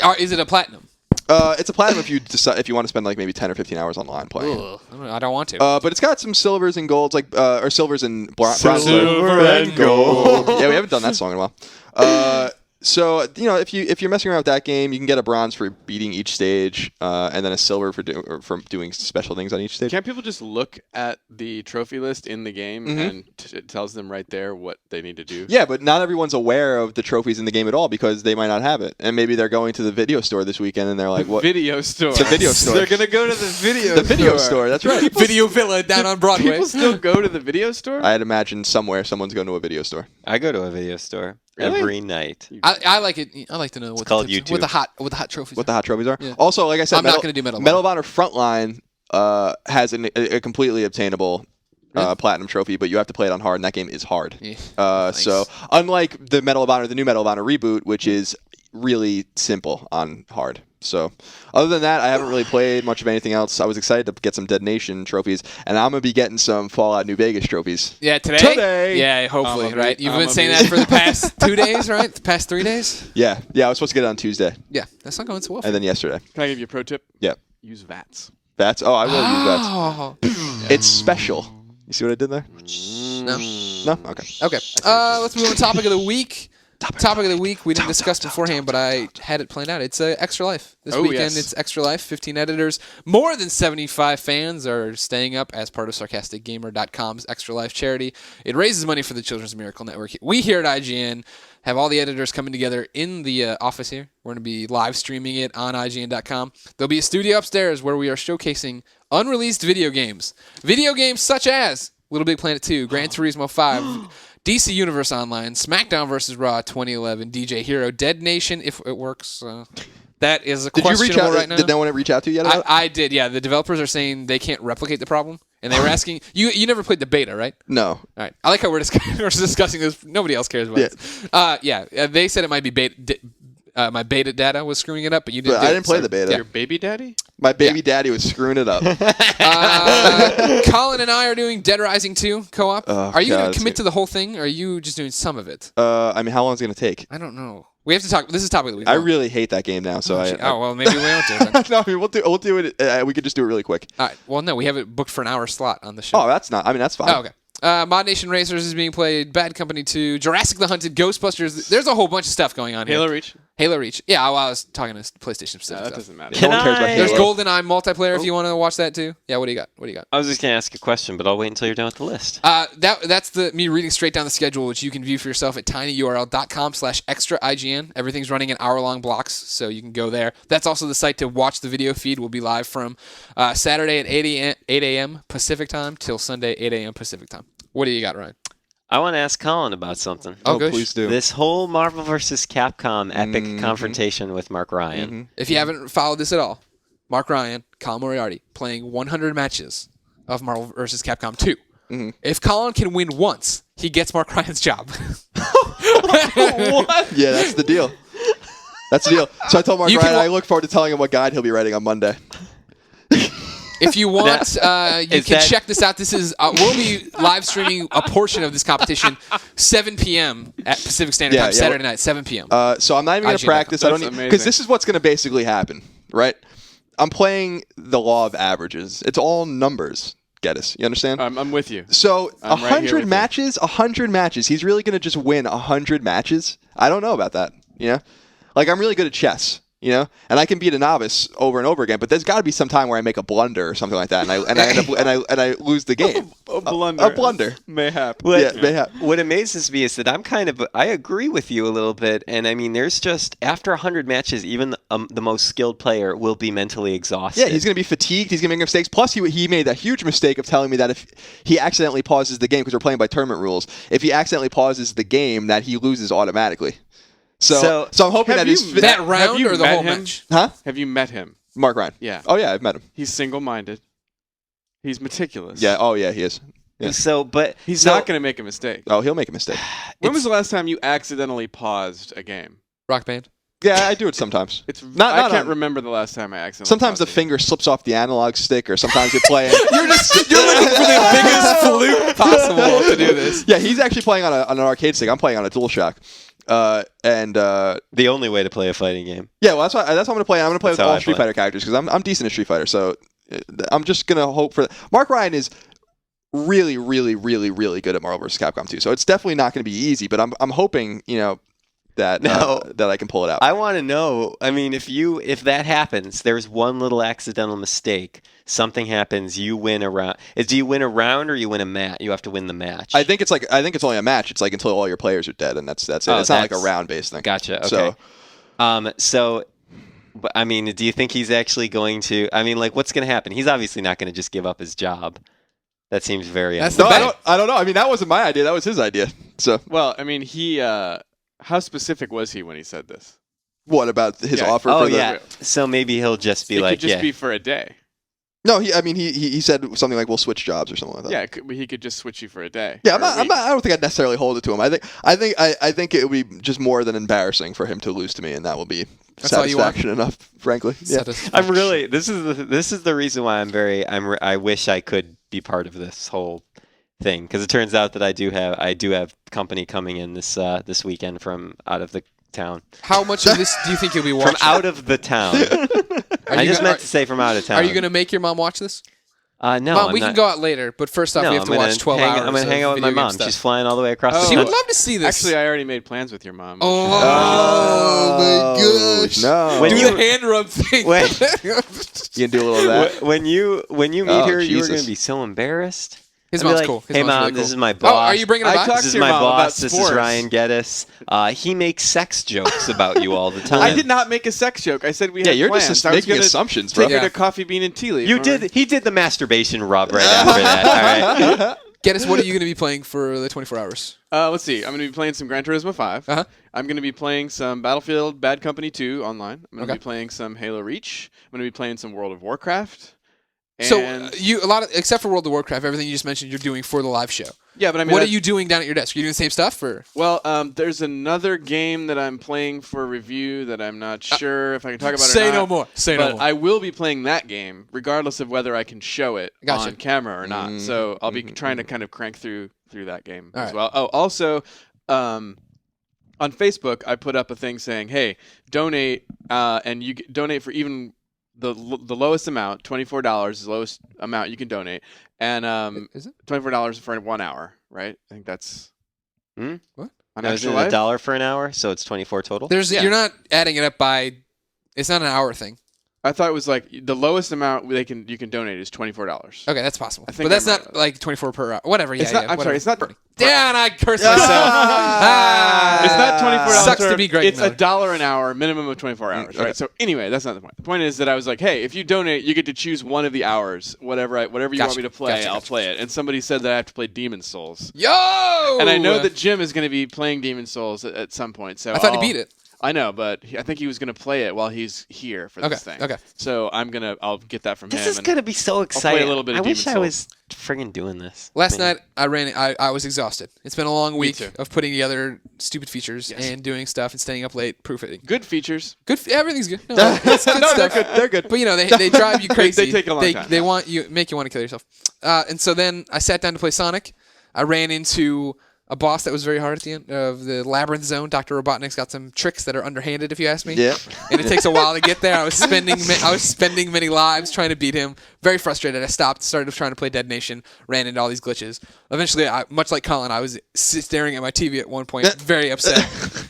or is it a platinum? It's a platinum if you decide if you want to spend like maybe 10 or 15 hours online playing. Ugh, I don't want to. But it's got some silvers and golds, like or silvers and bronze. Silver and gold. Yeah, we haven't done that song in a while. So if you're messing around with that game, you can get a bronze for beating each stage, and then a silver for doing special things on each stage. can't people just look at the trophy list in the game and it tells them right there what they need to do? Yeah, but not everyone's aware of the trophies in the game at all because they might not have it, and maybe they're going to the video store this weekend and they're like, The "What? video store. The video store. They're gonna go to the video. The video store. That's right." Video Villa down on Broadway. People still go to the video store. I'd imagine somewhere someone's going to a video store. I go to a video store Really? every night. I like it. I like to know what called the tips, YouTube. what the hot trophies. What the hot trophies are. Yeah. Also, like I said, I'm not gonna do Medal of Medal of Honor Frontline has a completely obtainable platinum trophy, but you have to play it on hard, and that game is hard. Yeah. Nice. So unlike the Medal of Honor, the new Medal of Honor reboot, which is really simple on hard. So other than that, I haven't really played much of anything else. I was excited to get some Dead Nation trophies, and I'm going to be getting some Fallout New Vegas trophies. Yeah, today? Today! Yeah, hopefully, I'm a right? bit- You've I'm been a saying bit- that for the past 2 days, right? The past 3 days? Yeah, I was supposed to get it on Tuesday, Yeah, that's not going so well. and then yesterday. Can I give you a pro tip? Yeah. Use VATS. Bats. Oh, I will use bats. Oh. It's special. You see what I did there? No. No? Okay. Okay. Let's move on to topic of the week. Topic of the week we didn't discuss beforehand, but I had it planned out. It's Extra Life. This weekend it's Extra Life. 15 editors. More than 75 fans are staying up as part of SarcasticGamer.com's Extra Life charity. It raises money for the Children's Miracle Network. We here at IGN have all the editors coming together in the office here. We're going to be live streaming it on IGN.com. There'll be a studio upstairs where we are showcasing unreleased video games. Video games such as LittleBigPlanet 2, Gran Turismo 5, DC Universe Online, SmackDown vs. Raw 2011, DJ Hero, Dead Nation, if it works. That is a questionable Did you reach out? right now. Did no one reach out to you yet? I did, yeah. The developers are saying they can't replicate the problem, and they were asking you never played the beta, right? No. All right. I like how we're discussing this. Nobody else cares about it. Yeah. They said it might be beta. My beta data was screwing it up, but you didn't. I didn't play the beta. Your baby daddy? My baby daddy was screwing it up. Colin and I are doing Dead Rising 2 co-op. Are you going to commit to the whole thing, or are you just doing some of it? I mean, how long is it going to take? I don't know. We have to talk. This is topic of the week. I really hate that game now, so well, maybe we won't do it. No, I mean, we'll do it. We could just do it really quick. All right. Well, no, we have it booked for an hour slot on the show. Oh, that's not. I mean, that's fine. Oh, okay. Mod Nation Racers is being played. Bad Company 2, Jurassic the Hunted, Ghostbusters. There's a whole bunch of stuff going on here. Halo Reach. Yeah, I was talking to PlayStation specific No, that stuff. doesn't matter. No one cares about Halo. There's GoldenEye multiplayer if you want to watch that too. Yeah, what do you got? I was just going to ask a question, but I'll wait until you're done with the list. That's me reading straight down the schedule, which you can view for yourself at tinyurl.com/extra-IGN. Everything's running in hour-long blocks, so you can go there. That's also the site to watch the video feed. We'll be live from Saturday at 8 a.m. Pacific time till Sunday 8 a.m. Pacific time. What do you got, Ryan? I want to ask Colin about something. Oh, gosh. Please do. This whole Marvel vs. Capcom epic confrontation with Mark Ryan. If you haven't followed this at all, Mark Ryan, Colin Moriarty, playing 100 matches of Marvel vs. Capcom 2. If Colin can win once, he gets Mark Ryan's job. What? Yeah, that's the deal. That's the deal. So I told Mark Ryan I look forward to telling him what guide he'll be writing on Monday. If you want, you can check this out. This is we'll be live streaming a portion of this competition, 7 p.m. at Pacific Standard Time, Saturday night, 7 p.m. So I'm not even going to practice. I don't because this is what's going to basically happen, right? I'm playing the law of averages. It's all numbers. Geddes, you understand? I'm with you. So I'm right here 100 matches, 100 matches. He's really going to just win 100 matches. I don't know about that. You know, like I'm really good at chess. You know, and I can beat a novice over and over again, but there's got to be some time where I make a blunder or something like that, and I end up and I lose the game. A blunder. A blunder. Mayhap. Mayhap. What amazes me is that I agree with you a little bit, and I mean, there's just after 100 matches, even the most skilled player will be mentally exhausted. Yeah, he's going to be fatigued. He's going to make mistakes. Plus, he made that huge mistake of telling me that if he accidentally pauses the game because we're playing by tournament rules, if he accidentally pauses the game, that he loses automatically. So I'm hoping that that round or the whole match? Huh? Have you met him? Mark Ryan. Yeah. Oh yeah, I've met him. He's single-minded. He's meticulous. Yeah. Oh yeah, he is. Yeah. But he's not going to make a mistake. Oh, he'll make a mistake. When was the last time you accidentally paused a game? Rock Band. Yeah, I do it sometimes. I can't remember the last time I accidentally. Sometimes the finger slips off the analog stick, or sometimes you're playing. You're looking for the biggest fluke possible to do this. Yeah, he's actually playing on an arcade stick. I'm playing on a DualShock. The only way to play a fighting game. Yeah, well, that's what I'm going to play. I'm going to play with all Street Fighter characters because I'm decent at Street Fighter. So I'm just going to hope for. Mark Ryan is really, really, really, really good at Marvel vs. Capcom 2. So it's definitely not going to be easy. But I'm hoping that I can pull it out. I want to know. I mean, if that happens, there's one little accidental mistake. Something happens. You win a round. Do you win a round or you win a match? You have to win the match. I think it's only a match. It's like until all your players are dead, and that's it. It's not like a round based thing. Gotcha. Okay. But I mean, do you think he's actually going to? I mean, like, what's going to happen? He's obviously not going to just give up his job. That seems very. I don't know. I mean, that wasn't my idea. That was his idea. So. Well, I mean, he. How specific was he when he said this? What about his offer? Oh, yeah. So maybe he'll just be it could just be for a day. No, he said something like we'll switch jobs or something like that. Yeah, he could just switch you for a day. Yeah, I don't think I'd necessarily hold it to him. I think it would be just more than embarrassing for him to lose to me, and that will be satisfaction enough, frankly. Yeah. I'm really. This is the reason why I wish I could be part of this whole thing, because it turns out that I do have company coming in this weekend from out of the town. How much of this do you think you'll be watching? From out of the town. I just meant to say from out of town. Are you going to make your mom watch this? No, Mom, we can go out later, but first off, we have to watch 12 hours. I'm going to hang out with my mom. She's flying all the way across the She country. would love to see this. Actually, I already made plans with your mom. Oh my gosh. No. When Do you- the hand rub thing. When- You can do a little of that. When you meet Oh, her, you were Jesus. going to be so embarrassed. His I'd be mom's like, cool. His hey, mom's Mom, really cool. this is my boss. Oh, are you bringing her I back? talked This is to your my mom about boss. This is sports. Ryan Geddes. He makes sex jokes about you all the time. I did not make a sex joke. I said we had Yeah, you're plans. just I was making gonna assumptions, bro. Take Yeah. her to Coffee Bean and Tea Leaf. You remember? did. He did the masturbation rub right after that. All right. Geddes, what are you going to be playing for the 24 hours? Let's see. I'm going to be playing some Gran Turismo 5. Uh-huh. I'm going to be playing some Battlefield Bad Company 2 online. I'm going to Okay. be playing some Halo Reach. I'm going to be playing some World of Warcraft. So And you a lot of except for World of Warcraft, everything you just mentioned, you're doing for the live show. yeah, but I mean, What are you doing down at your desk? Are you doing the same stuff, or Well, there's another game that I'm playing for review that I'm not sure if I can talk about. say or not, no more? Say no But more. I will be playing that game regardless of whether I can show it Gotcha. on camera or not. So I'll be trying to kind of crank through that game All as right. well. Oh, also, on Facebook, I put up a thing saying, "Hey, donate, and you donate for even the lowest amount, $24 is the lowest amount you can donate, and Is it? $24 for 1 hour, right? I think that's Hmm? What? on Now, Extra isn't it Life. $1 for an hour? So it's 24 total. There's Yeah. you're not adding it up by. It's not an hour thing. I thought it was like the lowest amount you can donate is $24. Okay, that's possible. I think But that's I'm not right. like 24 per hour. Whatever. Yeah, It's not. yeah, I'm whatever. sorry. It's not. Damn, I cursed myself. Ah. It's not $24. Sucks to be Greg It's Miller. $1 an hour, minimum of 24 hours. Right. okay. So anyway, that's not the point. The point is that I was like, hey, if you donate, you get to choose one of the hours, whatever you want Gotcha, me to play, gotcha, I'll gotcha. play it. And somebody said that I have to play Demon Souls, Yo! and I know that Jim is going to be playing Demon Souls at some point. So I thought he beat it. I know, but I think he was going to play it while he's here for this Okay, thing. okay. So I'll get that from This him. is and- gonna be so play a exciting. little bit of I wish Demon's I was friggin' doing this. Last Man. night I was exhausted. It's been a long week too. of putting together stupid features and doing stuff and staying up late proofing. Good features. Everything's good. No, it's good No, they're stuff. good. They're good. But you know they drive you crazy. They take a long time. They want you make you want to kill yourself. And so then I sat down to play Sonic. I ran into a boss that was very hard at the end of the Labyrinth Zone. Dr. Robotnik's got some tricks that are underhanded, if you ask me. Yeah. And it takes a while to get there. I was spending many lives trying to beat him. Very frustrated. I stopped, started trying to play Dead Nation, ran into all these glitches. Eventually, much like Colin, I was staring at my TV at one point, very upset.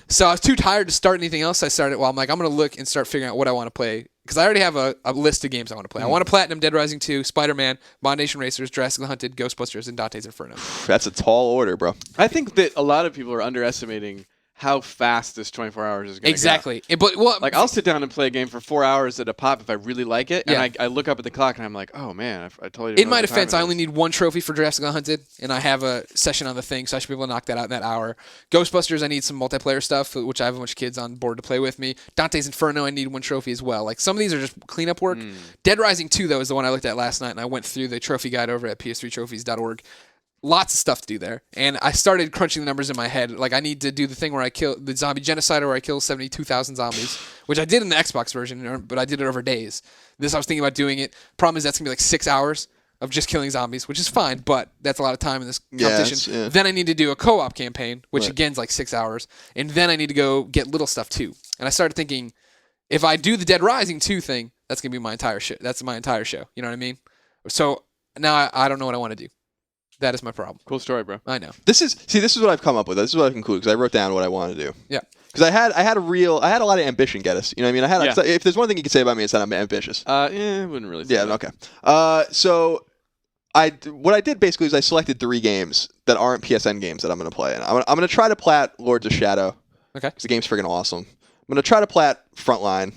So I was too tired to start anything else. I started, I'm like, I'm going to look and start figuring out what I want to play. Because I already have a list of games I want to play. I want to Platinum Dead Rising 2, Spider-Man, Bond Nation Racers, Jurassic Hunted, Ghostbusters, and Dante's Inferno. That's a tall order, bro. I think that a lot of people are underestimating how fast this 24 hours is going to go. Exactly. But Like, I'll sit down and play a game for 4 hours at a pop if I really like it, Yeah. and I look up at the clock and I'm like, oh man, I totally didn't in know my what time defense, it I is. only need one trophy for Jurassic Hunted, and I have a session on the thing, so I should be able to knock that out in that hour. Ghostbusters, I need some multiplayer stuff, which I have a bunch of kids on board to play with me. Dante's Inferno, I need one trophy as well. Like, some of these are just cleanup work. Dead Rising 2, though, is the one I looked at last night, and I went through the trophy guide over at ps3trophies.org. Lots of stuff to do there. And I started crunching the numbers in my head. Like, I need to do the thing where I kill the zombie genocider where I kill 72,000 zombies, which I did in the Xbox version, but I did it over days. This, I was thinking about doing it. Problem is that's going to be like 6 hours of just killing zombies, which is fine, but that's a lot of time in this competition. Yeah. Then I need to do a co-op campaign, which Right. again is like 6 hours. And then I need to go get little stuff too. And I started thinking, if I do the Dead Rising 2 thing, that's going to be my entire show. That's my entire show. You know what I mean? So now I don't know what I want to do. That is my problem. Cool story, bro. I know. This is what I've come up with. This is what I've concluded because I wrote down what I want to do. Yeah. Because I had a lot of ambition, Geddes. You know what I mean? Yeah. If there's one thing you could say about me, it's that I'm ambitious. Yeah, I wouldn't really say Yeah. that. Okay. So what I did basically is I selected 3 games that aren't PSN games that I'm going to play, and I'm going to try to plat Lords of Shadow. Okay. Because the game's freaking awesome. I'm going to try to plat Frontline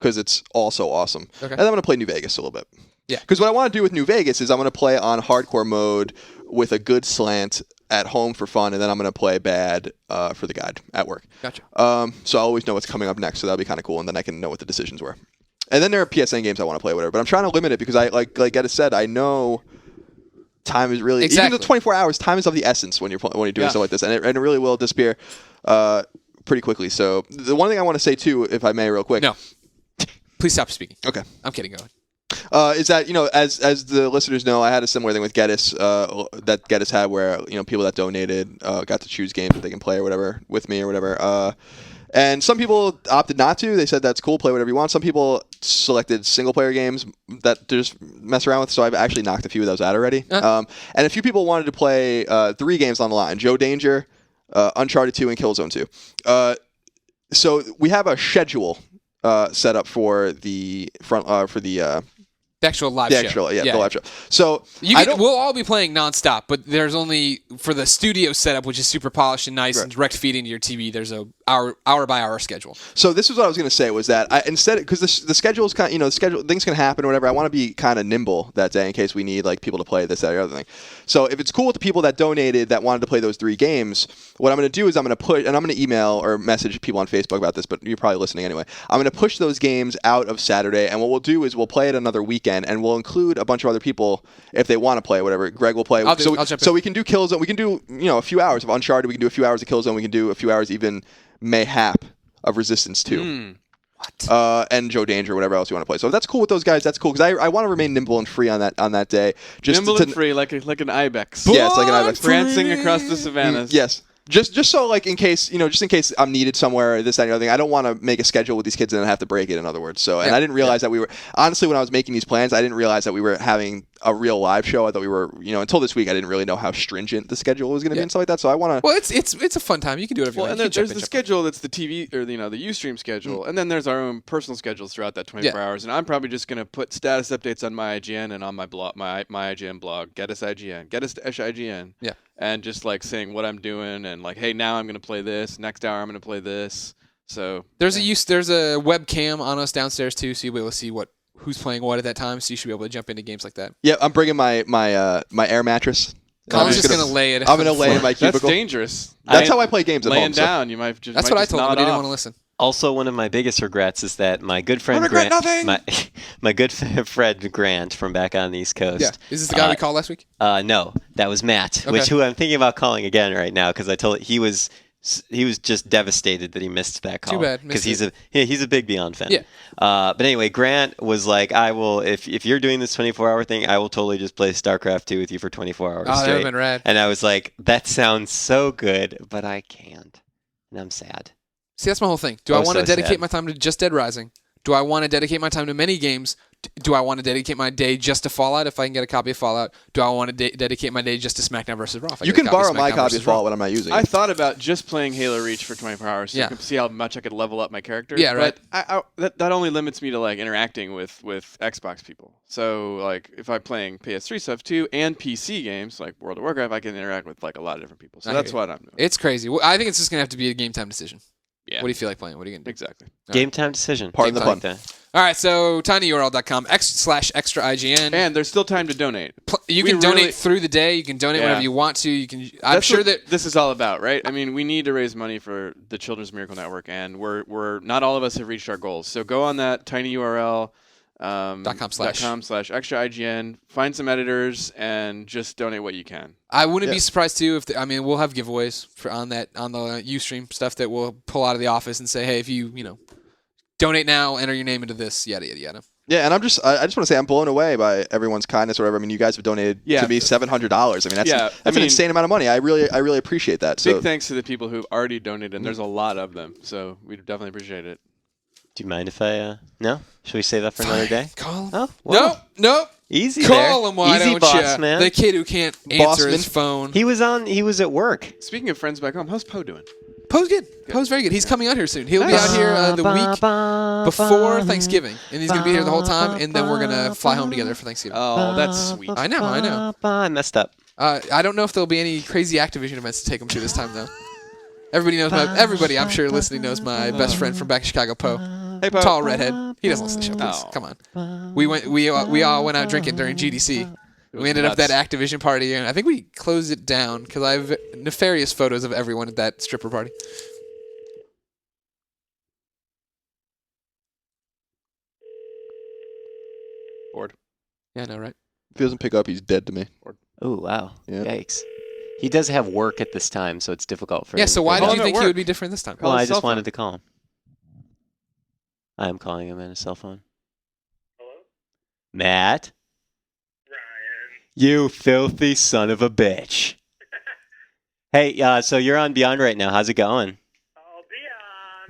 because it's also awesome. Okay. And then I'm going to play New Vegas a little bit. Yeah. Because what I want to do with New Vegas is I'm going to play on hardcore mode with a good slant at home for fun, and then I'm going to play bad for the guide at work. Gotcha. So I always know what's coming up next, so that'll be kind of cool, and then I can know what the decisions were. And then there are PSN games I want to play, whatever. But I'm trying to limit it because I like Geddes said, I know time is really Exactly. even the 24 hours. Time is of the essence when you're doing Yeah. stuff like this, and it really will disappear pretty quickly. So the one thing I want to say too, if I may, real quick. No. Please stop speaking. Okay. I'm kidding. Go ahead. Is that as the listeners know, I had a similar thing with Geddes that Geddes had, where people that donated got to choose games that they can play or whatever with me or whatever. And some people opted not to. They said that's cool, play whatever you want. Some people selected single-player games that to just mess around with, so I've actually knocked a few of those out already. And a few people wanted to play 3 games on the line: Joe Danger, Uncharted 2, and Killzone 2. So we have a schedule set up for the The actual live show. The live show. So we'll all be playing nonstop, but there's only for the studio setup, which is super polished and nice and direct feeding to your TV. There's a hour by hour schedule. So this is what I was going to say was that instead, because the schedule is kind of, the schedule, things can happen or whatever. I want to be kind of nimble that day in case we need like people to play this, that, or the other thing. So if it's cool with the people that donated that wanted to play those 3 games, what I'm going to do is I'm going to put, and I'm going to email or message people on Facebook about this, but you're probably listening anyway. I'm going to push those games out of Saturday, and what we'll do is we'll play it another weekend, and we'll include a bunch of other people if they want to play whatever. Greg will play. I'll jump so in. we can do Killzone. We can do a few hours of Uncharted. We can do a few hours of Killzone. We can do a few hours even Mayhap of Resistance 2. What? And Joe Danger, whatever else you want to play. So if that's cool with those guys, that's cool because I want to remain nimble and free on that day. Just nimble and free, like an ibex. Yeah, it's like an ibex prancing across the savannas. Yes. Just so like in case I'm needed somewhere, this, that, and the other thing, I don't want to make a schedule with these kids and then have to break it, in other words. So, and I didn't realize that we were, honestly, when I was making these plans, I didn't realize that we were having a real live show. I thought we were, until this week, I didn't really know how stringent the schedule was going to be and stuff like that. So I want to. Well, it's a fun time. You can do whatever you want. And then there's the schedule that's the TV or the Ustream schedule, and then there's our own personal schedules throughout that 24 hours. And I'm probably just going to put status updates on my IGN and on my blog, my IGN blog, Geddes IGN, Geddes-IGN. Yeah. And just like saying what I'm doing and like, hey, now I'm going to play this. Next hour I'm going to play this. So there's a webcam on us downstairs too, so you'll be able to see who's playing what at that time. So you should be able to jump into games like that. Yeah, I'm bringing my air mattress. Colin's just gonna lay it. I'm gonna lay in my cubicle. That's dangerous. That's how I play games at home. Laying down, you might just. That's what I told him. He didn't want to listen. Also, one of my biggest regrets is that my good friend my good friend Grant from back on the East Coast. Yeah, is this the guy we called last week? No, that was Matt, who I'm thinking about calling again right now because I told he was just devastated that he missed that call. Too bad, because he's a big Beyond fan. Yeah. But anyway, Grant was like, I will if you're doing this 24-hour thing, I will totally just play StarCraft 2 with you for 24 hours straight. That would have been rad. And I was like, that sounds so good, but I can't, and I'm sad. See, that's my whole thing. Do I want to dedicate my time to just Dead Rising? Do I want to dedicate my time to many games? Do I want to dedicate my day just to Fallout if I can get a copy of Fallout? Do I want to dedicate my day just to SmackDown vs. Raw? You can borrow my copy of Fallout when I'm not using it. I thought about just playing Halo Reach for 24 hours so I could see how much I could level up my character. Yeah, right. But that only limits me to like interacting with Xbox people. So like if I'm playing PS3 stuff too and PC games like World of Warcraft, I can interact with like a lot of different people. So that's what I'm doing. It's crazy. I think it's just gonna have to be a game time decision. Yeah. What do you feel like playing? What are you gonna do? Exactly. Game time decision. Pardon the pun. All right, so tinyurl.com/extra IGN. And there's still time to donate. You can donate through the day. You can donate whenever you want to. You can. I'm sure that this is all about, right? I mean, we need to raise money for the Children's Miracle Network, and we're not all of us have reached our goals. So go on that tinyurl. .com/extra IGN. Find some editors and just donate what you can. I wouldn't be surprised too if we'll have giveaways on the Ustream stuff that we'll pull out of the office and say, hey, if you donate now, enter your name into this, yada yada yada. Yeah, and I just want to say I'm blown away by everyone's kindness or whatever. I mean, you guys have donated to me $700. I mean, that's an insane amount of money. I really appreciate that. Big thanks to the people who've already donated, and there's a lot of them, so we definitely appreciate it. Do you mind if I no? Should we save that for another day? Call him. Oh, well. No. Easy Call him, why Easy don't boss, you? man. The kid who can't answer his phone. He was at work. Speaking of friends back home, how's Poe doing? Poe's good. Poe's very good. He's coming out here soon. He'll be out here the week before Thanksgiving, and he's going to be here the whole time, and then we're going to fly home together for Thanksgiving. Oh, that's sweet. I know. I messed up. I don't know if there'll be any crazy Activision events to take him to this time, though. Everybody, I'm sure listening knows my best friend from back in Chicago, Poe. Hey, Poe. Tall redhead. He doesn't listen to the show. Please. Come on. We all went out drinking during GDC. We ended up at that Activision party, and I think we closed it down because I have nefarious photos of everyone at that stripper party. Bored. Yeah, I know, right? If he doesn't pick up, he's dead to me. Oh, wow. Yeah. Yikes. He does have work at this time, so it's difficult for him. Yeah, so why to did you think he would be different this time? Well, I just wanted to call him. I am calling him on his cell phone. Hello? Matt? Ryan. You filthy son of a bitch. Hey, so you're on Beyond right now. How's it going? Oh,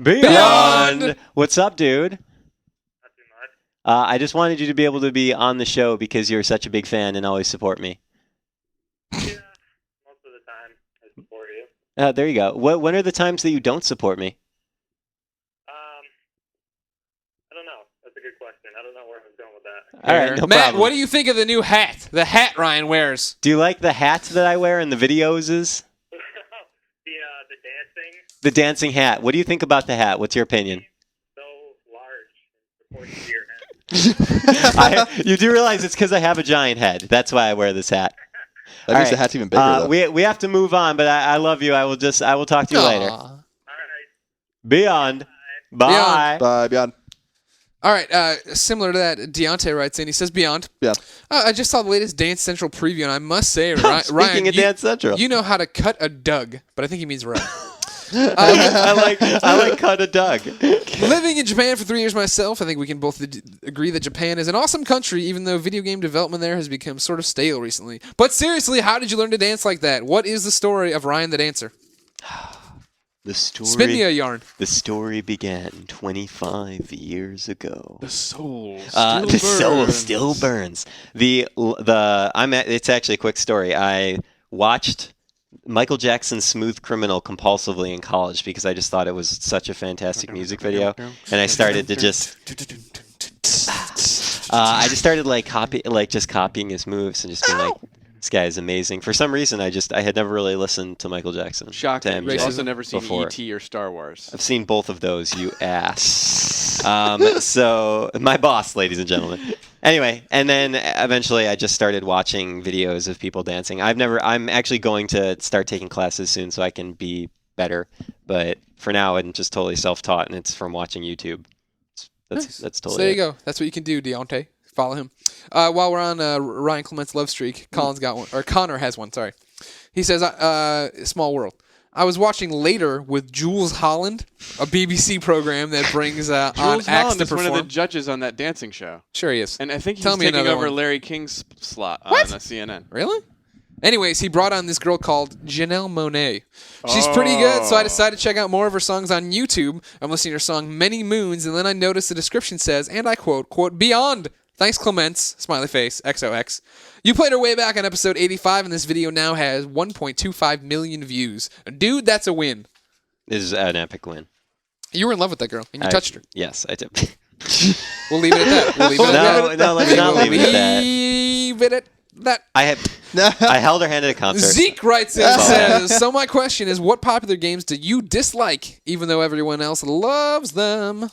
Beyond. What's up, dude? Not too much. I just wanted you to be able to be on the show because you're such a big fan and always support me. Yeah, most of the time I support you. There you go. When are the times that you don't support me? I don't know. That's a good question. I don't know where I was going with that. All right, no Matt, problem. what do you think of the new hat? The hat Ryan wears. Do you like the hat that I wear in the videos? The dancing, The dancing hat. What do you think about the hat? What's your opinion? so large and proportion to your head. You do realize it's because I have a giant head. That's why I wear this hat. That All means the right. hat's even bigger, though. We have to move on, but I love you. I will talk to you later. Aw. All right. Beyond. Bye. Bye, Beyond. All right, similar to that, Deontay writes in. He says, Beyond. Yeah. I just saw the latest Dance Central preview, and I must say, Ryan, Speaking of Dance Central. you know how to cut a Doug, but I think he means right. I like cut a Doug. Living in Japan for 3 years myself, I think we can both agree that Japan is an awesome country, even though video game development there has become sort of stale recently. But seriously, how did you learn to dance like that? What is the story of Ryan the Dancer? The story. Spin me a yarn. The story began 25 years ago. The soul The soul still burns. It's actually a quick story. I watched Michael Jackson's Smooth Criminal compulsively in college because I just thought it was such a fantastic music video, and I started to just copying his moves and just being like, this guy is amazing. For some reason, I had never really listened to Michael Jackson. Shocking. To MJ You've also never seen before. E.T. or Star Wars. I've seen both of those, you ass. So my boss, ladies and gentlemen. Anyway, and then eventually I just started watching videos of people dancing. I'm actually going to start taking classes soon so I can be better. But for now, I'm just totally self-taught, and it's from watching YouTube. That's totally So there you it. go. That's what you can do, Deontay. Follow him. While we're on Ryan Clements' love streak, Colin's got one, or Connor has one. Sorry. He says, "Small World. I was watching Later with Jules Holland, a BBC program that brings on Jules acts Holland to is one perform." of the judges on that dancing show. Sure he is. And I think he's Tell me taking another over one. Larry King's slot What? on CNN. Really? Anyways, he brought on this girl called Janelle Monáe. She's pretty good, so I decided to check out more of her songs on YouTube. I'm listening to her song Many Moons, and then I noticed the description says, and I quote, Beyond. Thanks, Clements, smiley face, XOX. You played her way back on episode 85, and this video now has 1.25 million views. Dude, that's a win. This is an epic win. You were in love with that girl, and you touched her. Yes, I did. We'll leave it at that. We'll leave it at that. No, let's not leave it at that. Leave it at that. I held her hand at a concert. Zeke writes in and says, so my question is, what popular games do you dislike, even though everyone else loves them?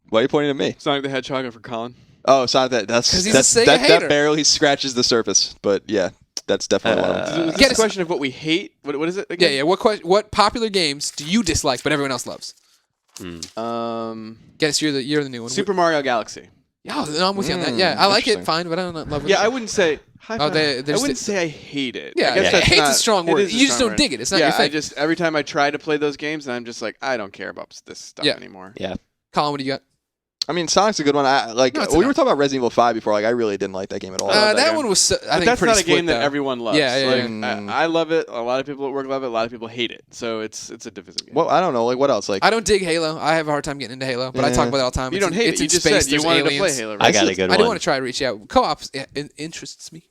Why are you pointing at me? Sonic the Hedgehog for Colin. Oh, it's not that. That's 'Cause he's a Sega that hater. barely scratches the surface. But yeah, that's definitely one of them. Is Get this us- a question of what we hate? What is it again? Yeah. What popular games do you dislike, but everyone else loves? Guess you're the new one. Super Mario Galaxy. Yeah, no, I'm with you on that. Yeah, I like it, interesting. fine, but I don't love it. Yeah, I wouldn't say. Oh, they- I there's wouldn't the- say I hate it. Yeah, I guess yeah. that's Hate's a not- strong it word. is a You just strong don't word. dig it. It's not yeah, your thing. I just every time I try to play those games, and I'm just like, I don't care about this stuff Yeah. anymore. Yeah. Colin, what do you got? I mean, Sonic's a good one. No, it's We were enough. talking about Resident Evil 5 before. Like, I really didn't like that game at all. that That game. one was, I But think, that's pretty not a split, game that though. everyone loves. Yeah, yeah, Like, I love it. A lot of people at work love it. A lot of people hate it. So it's a divisive game. Well, I don't know. Like, what else? Like, I don't dig Halo. I have a hard time getting into Halo, but I talk about it all the time. you It's don't in- hate it's it. You in just space, said you there's wanted to play aliens. Halo. I Right? got a good I do one. want to try to reach out. Co-ops interests me.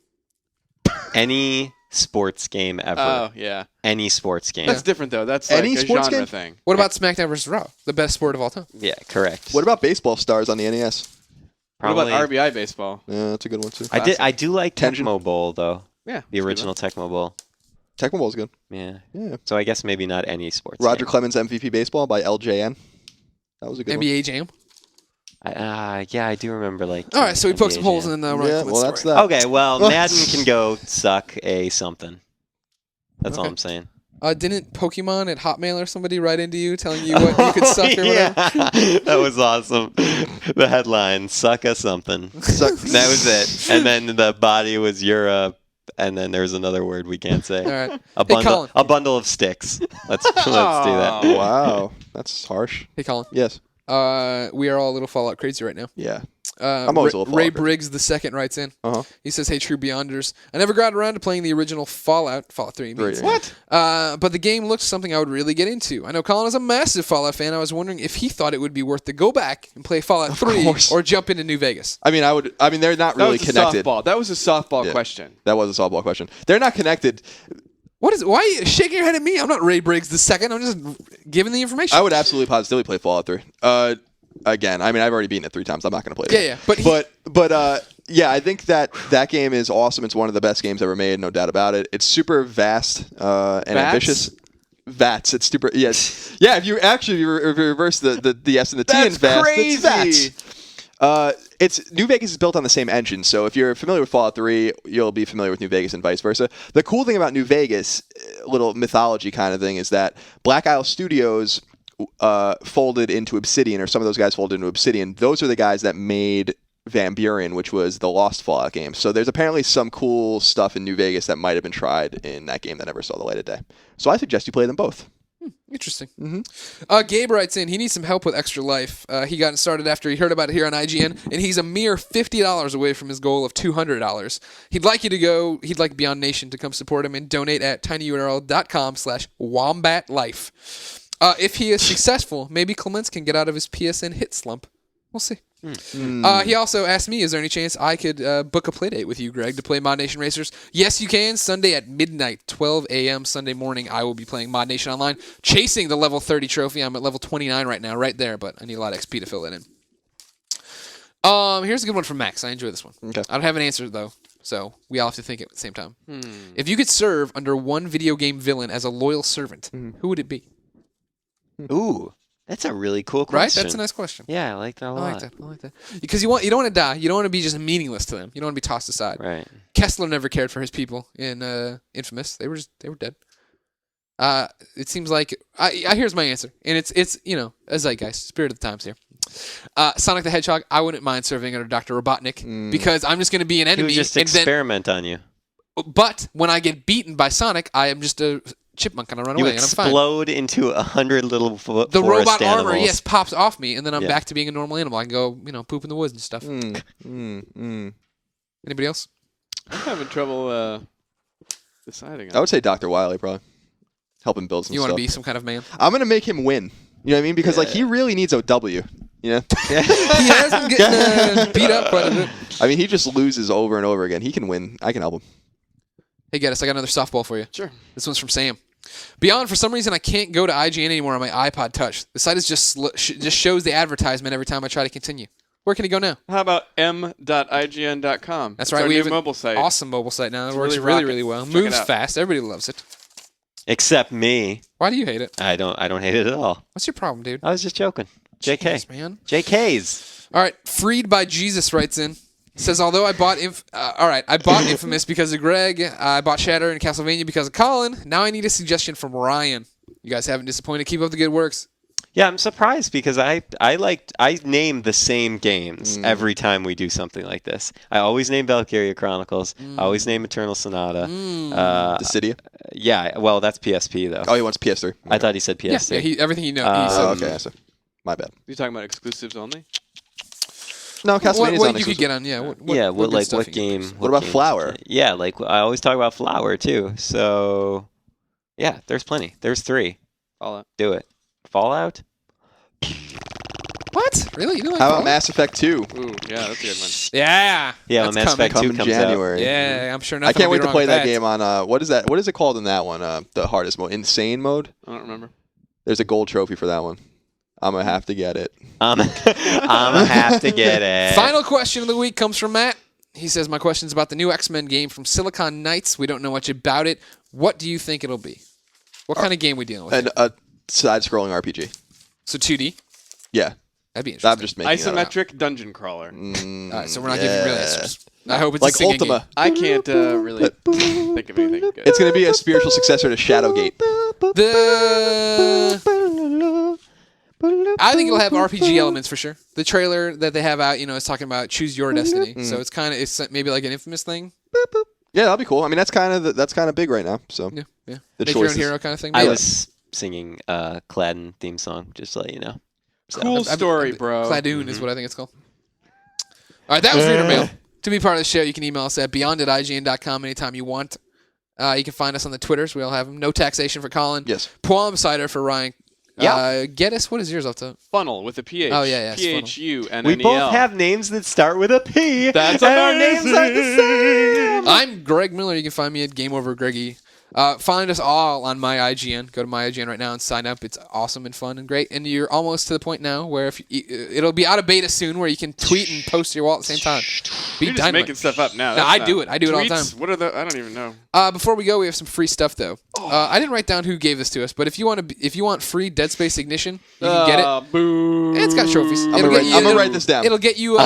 Any sports game ever. Oh yeah, Any sports game. that's different though. That's like Any a sports genre game? thing. What about SmackDown vs. Raw, the best sport of all time? Yeah, correct. what about Baseball Stars on the NES? What Probably, about RBI baseball? Yeah, that's a good one too. I do like Tension. Tecmo Bowl though. Yeah, The original Tecmo Bowl. Tecmo Bowl's good. Yeah. Yeah. So I guess maybe not any sports. Roger game. Clements MVP Baseball by LJN. That was a good NBA Jam. Yeah, I do remember like. All right, so we poked NBA some holes Jam. in the one. Yeah, well, that's that. Okay, well, Madden can go suck a something. That's all Okay. I'm saying. Didn't Pokemon at Hotmail or somebody write into you telling you what you could suck or whatever? Yeah, that was awesome. The headline, suck a something. That was it. And then the body was Europe. And then there's another word we can't say. All right. A Hey, bundle, Colin. a bundle of sticks. Let's do that. Wow, that's harsh. Hey, Colin. Yes. We are all a little Fallout crazy right now. Yeah. I'm always a little Ray Fallout Briggs the second writes in. Uh-huh. He says, "Hey, true Beyonders, I never got around to playing the original Fallout 3. Means. What? But the game looks something I would really get into. I know Colin is a massive Fallout fan. I was wondering if he thought it would be worth to go back and play Fallout 3 course. or jump into New Vegas. I mean, they're not really connected. That was a softball Yeah. question. That was a softball question. They're not connected. Why are you shaking your head at me? I'm not Ray Briggs the second. I'm just giving the information. I would absolutely positively play Fallout 3. Again, I mean, I've already beaten it 3 times. I'm not going to play it. Yeah. But yeah, I think that game is awesome. It's one of the best games ever made, no doubt about it. It's super vast and ambitious. Vats. It's super. Yes. Yeah. If you reverse the S and the T in vast, crazy. it's vats. It's New Vegas is built on the same engine, so if you're familiar with Fallout 3, you'll be familiar with New Vegas and vice versa. The cool thing about New Vegas, little mythology kind of thing, is that Black Isle Studios folded into Obsidian, or some of those guys folded into Obsidian. Those are the guys that made Van Buren, which was the Lost Fallout game. So there's apparently some cool stuff in New Vegas that might have been tried in that game that never saw the light of day. So I suggest you play them both. Interesting. Mm-hmm. Gabe writes in, he needs some help with Extra Life. He got started after he heard about it here on IGN, and he's a mere $50 away from his goal of $200. He'd like Beyond Nation to come support him and donate at tinyurl.com/wombatlife. If he is successful, maybe Clements can get out of his PSN hit slump. We'll see. He also asked me, is there any chance I could book a playdate with you, Greg, to play Mod Nation Racers? Yes, you can. Sunday at midnight, 12 a.m. Sunday morning, I will be playing Mod Nation Online, chasing the level 30 trophy. I'm at level 29 right now, right there, but I need a lot of XP to fill that in. Here's a good one from Max. I enjoy this one. Okay. I don't have an answer, though, so we all have to think at the same time. If you could serve under one video game villain as a loyal servant, who would it be? Ooh, that's a really cool Right? question. That's a nice question. Yeah, I like that a lot. I like that. Because you don't want to die. You don't want to be just meaningless to them. You don't want to be tossed aside. Right. Kessler never cared for his people in Infamous. They were dead. It seems like here's my answer, and it's a zeitgeist, spirit of the times here. Sonic the Hedgehog. I wouldn't mind serving under Dr. Robotnik because I'm just going to be an He enemy. would just experiment on you. But when I get beaten by Sonic, I am just a chipmunk and I run You away and I'm fine. explode into 100 little The forest robot animals. armor, yes, pops off me, and then I'm Yeah. back to being a normal animal. I can go, poop in the woods and stuff. Anybody else? I'm having trouble deciding. I would say Dr. Wiley, probably. Help him build some You stuff. want to be some kind of man? I'm going to make him win. You know what I mean? Because he really needs a W. You know? He has been getting beat up quite a bit. I mean, he just loses over and over again. He can win. I can help him. Hey, Geddes, I got another softball for you. Sure. This one's from Sam. Beyond, for some reason, I can't go to IGN anymore on my iPod Touch. The site is just shows the advertisement every time I try to continue. Where can he go now? How about m.ign.com? That's It's right. our we new have an mobile site. awesome mobile site now. It works really really, rocking. really well. Check it Moves out. fast. Everybody loves it. Except me. Why do you hate it? I don't hate it at all. What's your problem, dude? I was just joking. JK. Jeez, man. JK's. All right. Freed by Jesus writes in. Says, although I bought Infamous because of Greg, I bought Shatter and Castlevania because of Colin. Now I need a suggestion from Ryan. You guys haven't disappointed. Keep up the good works. Yeah, I'm surprised because I name the same games every time we do something like this. I always name Valkyria Chronicles. I always name Eternal Sonata. Dissidia? Yeah, well, that's PSP though. Oh, he wants PS3. Okay. I thought he said PS3. Yeah, everything you know. Okay, so my bad. You talking about exclusives only? No, Castlevania's what on you could exclusive. get on? Yeah. What good stuff what you can game? use? What about game- Flower? Yeah, like I always talk about Flower too. So, yeah, there's plenty. There's 3. Fallout. Do it. Fallout? What? Really? You don't like How about Fallout? Mass Effect 2? Ooh, yeah, that's a good one. Yeah. Yeah, when That's Mass Effect 2 Come in comes out. January. Yeah, I'm sure I nothing can't will wait be to wrong play with that game on what is that? What is it called in that one? The hardest mode, Insane mode. I don't remember. There's a gold trophy for that one. I'm gonna have to get it. I'm gonna have to get it. Final question of the week comes from Matt. He says, my question's about the new X-Men game from Silicon Knights. We don't know much about it. What do you think it'll be? What kind of game we dealing with? And a side-scrolling RPG. So 2D? Yeah, That'd be interesting. I'm just making that up. Isometric dungeon crawler. All right, so we're not giving real answers. I hope it's Like a singing Ultima. game. I can't really think of anything good. It's gonna be a spiritual successor to Shadowgate. I think it'll have RPG elements for sure. The trailer that they have out, is talking about choose your destiny. So it's maybe like an Infamous thing. Yeah, that'll be cool. I mean, that's kind of big right now. So Yeah, yeah. The Make your own choices. hero kind of thing. I maybe. was singing Cladden theme song, just to let you know. So. Cool story, bro. Cladoon is what I think it's called. All right, that was Reader Mail. To be part of the show, you can email us at beyond@ign.com anytime you want. You can find us on the Twitters. We all have them. No taxation for Colin. Yes. Plum Cider for Ryan. Yeah. Geddes, what is yours off top? Funnel with a PH. Oh, yeah, PHUNNEL. We both have names that start with a P. That's and our amazing. names are the same. I'm Greg Miller. You can find me at Game Over Greggy. Find us all on my IGN. Go to my IGN right now and sign up. It's awesome and fun and great. And you're almost to the point now where it'll be out of beta soon, where you can tweet and post your wall at the same time. You're just making stuff up now. No, I do it. I do it all the Tweets? time. What are the? I don't even know. Before we go, we have some free stuff though. I didn't write down who gave this to us, but if you want free Dead Space Ignition, you can get it. Boo. It's got trophies. I'm gonna write this down. It'll get you.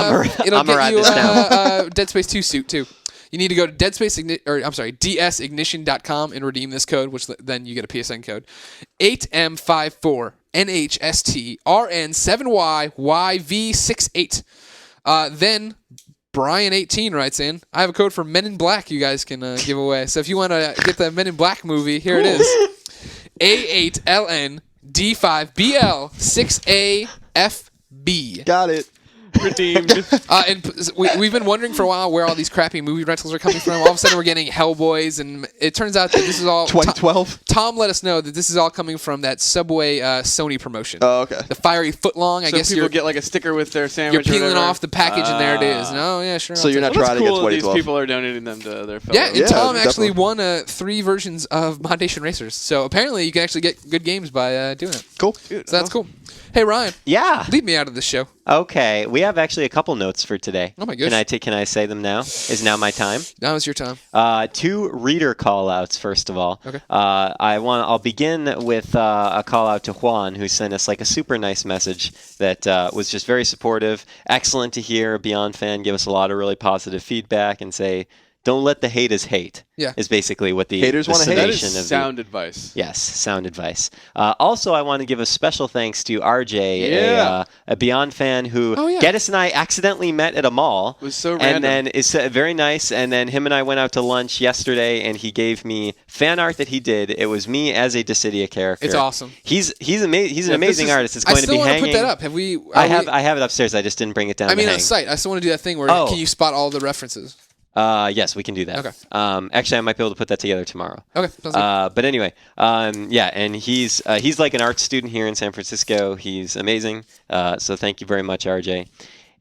Dead Space 2 suit too. You need to go to DSignition.com and redeem this code, which then you get a PSN code. 8M54 NHST RN7YYV68. Then Brian18 writes in, I have a code for Men in Black you guys can give away. So if you want to get the Men in Black movie, here it is. A8LND5BL6AFB. Got it. Redeemed. And we've been wondering for a while where all these crappy movie rentals are coming from. All of a sudden, we're getting Hellboys, and it turns out that this is all 2012. Tom let us know that this is all coming from that Subway Sony promotion. Oh, okay. The fiery footlong. I So guess people you're get like a sticker with their you're sandwich. or peeling whatever. off the package, and there it is. No, yeah, sure. So you're not Well, trying that's to get cool that these 2012. people are donating them to their fellow. Yeah, and Yeah, Tom actually definitely. won 3 versions of Modation Racers. So apparently, you can actually get good games by doing it. Cool. So that's cool. Hey Ryan, Yeah. leave me out of this show. Okay. We have actually a couple notes for today. Oh my goodness. Can I say them now? Is now my time? Now is your time. 2 reader call-outs, first of all. Okay. I'll begin with a call-out to Juan, who sent us like a super nice message that was just very supportive. Excellent to hear a Beyond fan give us a lot of really positive feedback and say, don't let the haters hate. Yeah. Is basically what the Haters wanna hate. That summation is of the- sound advice. Yes, sound advice. Also, I want to give a special thanks to RJ, Yeah. a Beyond fan who Oh, yeah. Geddes and I accidentally met at a mall. It was so and random. then it's very nice. And then him and I went out to lunch yesterday, and he gave me fan art that he did. It was me as a Dissidia character. It's awesome. He's amazing. He's an Yeah, amazing this is- artist. It's I going to still be want to hanging. put that up. Have we? I have it upstairs. I just didn't bring it down. I mean, to on hang. site. I still want to do that thing where Oh. can you spot all the references? Yes, we can do that. Okay. Actually, I might be able to put that together tomorrow. Okay, sounds good. But anyway, yeah, and he's like an art student here in San Francisco. He's amazing. So thank you very much, RJ.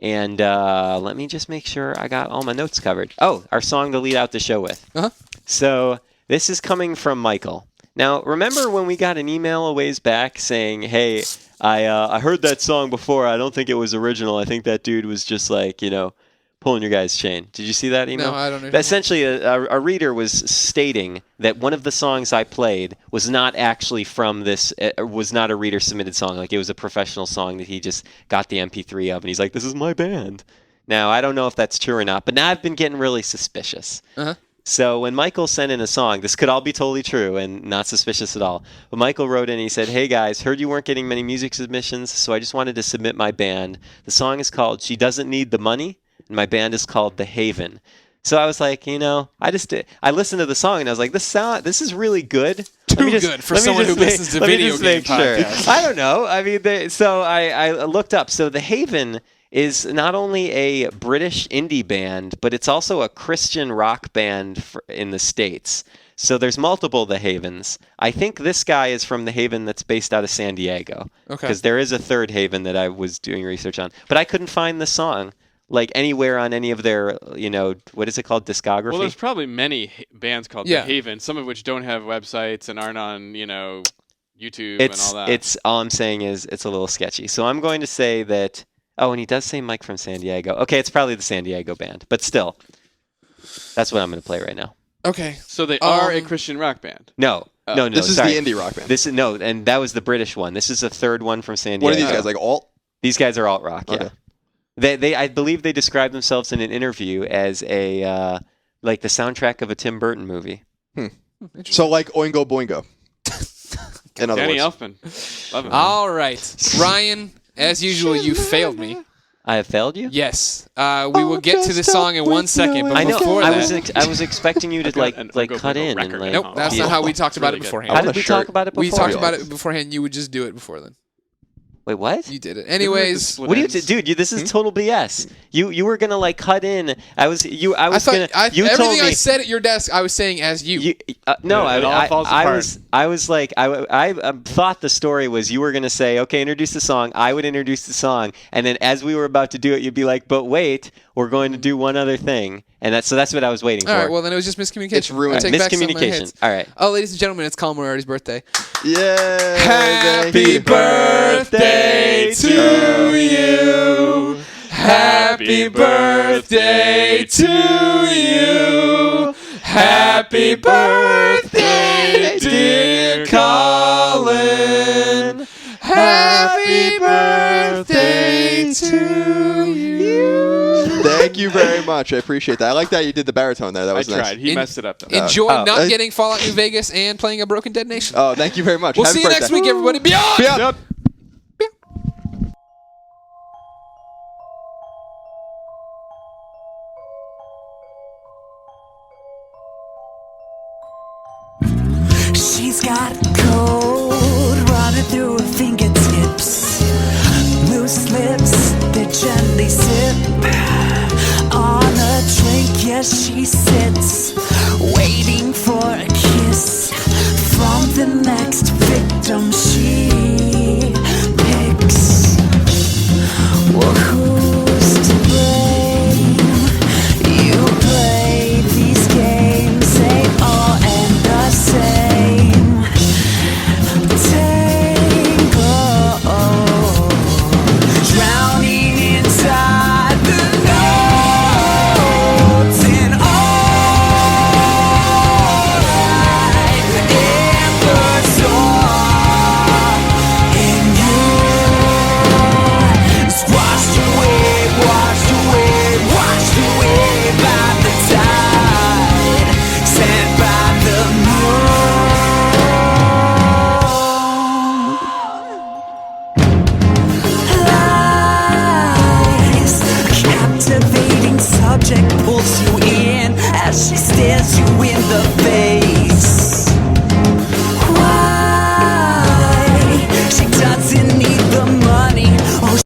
And let me just make sure I got all my notes covered. Oh, our song to lead out the show with. Uh-huh. So this is coming from Michael. Now, remember when we got an email a ways back saying, "Hey, I heard that song before. I don't think it was original. I think that dude was just like, pulling your guys' chain." Did you see that email? No, I don't know. Essentially, a reader was stating that one of the songs I played was not actually from this, was not a reader-submitted song. Like, it was a professional song that he just got the MP3 of, and he's like, this is my band. Now, I don't know if that's true or not, but now I've been getting really suspicious. Uh-huh. So when Michael sent in a song, this could all be totally true and not suspicious at all. But Michael wrote in and he said, "Hey guys, heard you weren't getting many music submissions, so I just wanted to submit my band. The song is called She Doesn't Need the Money, and my band is called The Haven." So I was like, I listened to the song and I was like, this is really good. Too good for someone who listens to video game podcasts. I don't know. I mean, so I looked up. So The Haven is not only a British indie band, but it's also a Christian rock band in the States. So there's multiple The Havens. I think this guy is from The Haven that's based out of San Diego. Okay. Because there is a third Haven that I was doing research on. But I couldn't find the song like anywhere on any of their, what is it called, discography? Well, there's probably many bands called Yeah. The Haven, some of which don't have websites and aren't on, YouTube and all that. It's all I'm saying is it's a little sketchy. So I'm going to say that. Oh, and he does say Mike from San Diego. Okay, it's probably the San Diego band, but still, that's what I'm going to play right now. Okay. So they are a Christian rock band. No. This is sorry. the indie rock band. This is and that was the British one. This is the third one from San Diego. What are these guys, like alt? These guys are alt rock. Yeah. Okay. They I believe they described themselves in an interview as a like the soundtrack of a Tim Burton movie. So like Oingo Boingo. In other Danny words. Elfman. Love him. All right. Ryan, as usual, you failed me. I have failed you? Yes. We will get to the song in 1 second, but I know. before I that... was expecting you to got an like Ungo cut Bongo in and record like. Nope, that's be- not how we talked about Really it good. beforehand. How want did a we talk shirt. about it before? We talked about it beforehand. You would just do it before then. Wait, what? You did it. Anyways, What do you dude? This is total BS. You were gonna like cut in. I was everything told me, I said at your desk, I was saying as you. No, It all falls apart. I was like, I thought the story was you were gonna say, okay, introduce the song. I would introduce the song, and then as we were about to do it, you'd be like, but wait, we're going to do one other thing, and that's what I was waiting for. All right, well then it was just miscommunication. It's ruined. I take back some of my Miscommunication. hits. All right. Oh, ladies and gentlemen, it's Colin Moriarty's birthday. Yeah. Happy birthday to you. Happy birthday to you. Happy birthday, dear Colin. Happy birthday to you. Thank you very much. I appreciate that. I like that you did the baritone there. That I was nice. tried. He messed it up, though. Enjoy not getting Fallout New Vegas and playing a Broken Dead Nation. Oh, thank you very much. We'll Happy see you next birthday. week, everybody. Beyond! Beyond. She's got cold running through her fingertips. Loose lips that gently sip on a drink. Yes, she sits waiting for a kiss from the next victim she picks. Well, who's to blame? You play these games, they all end the same. Tangle, drowning inside the notes and all life ever saw in you is washed away by the tide, sent by the moon. Lies, a captivating subject pulls you in as she stares you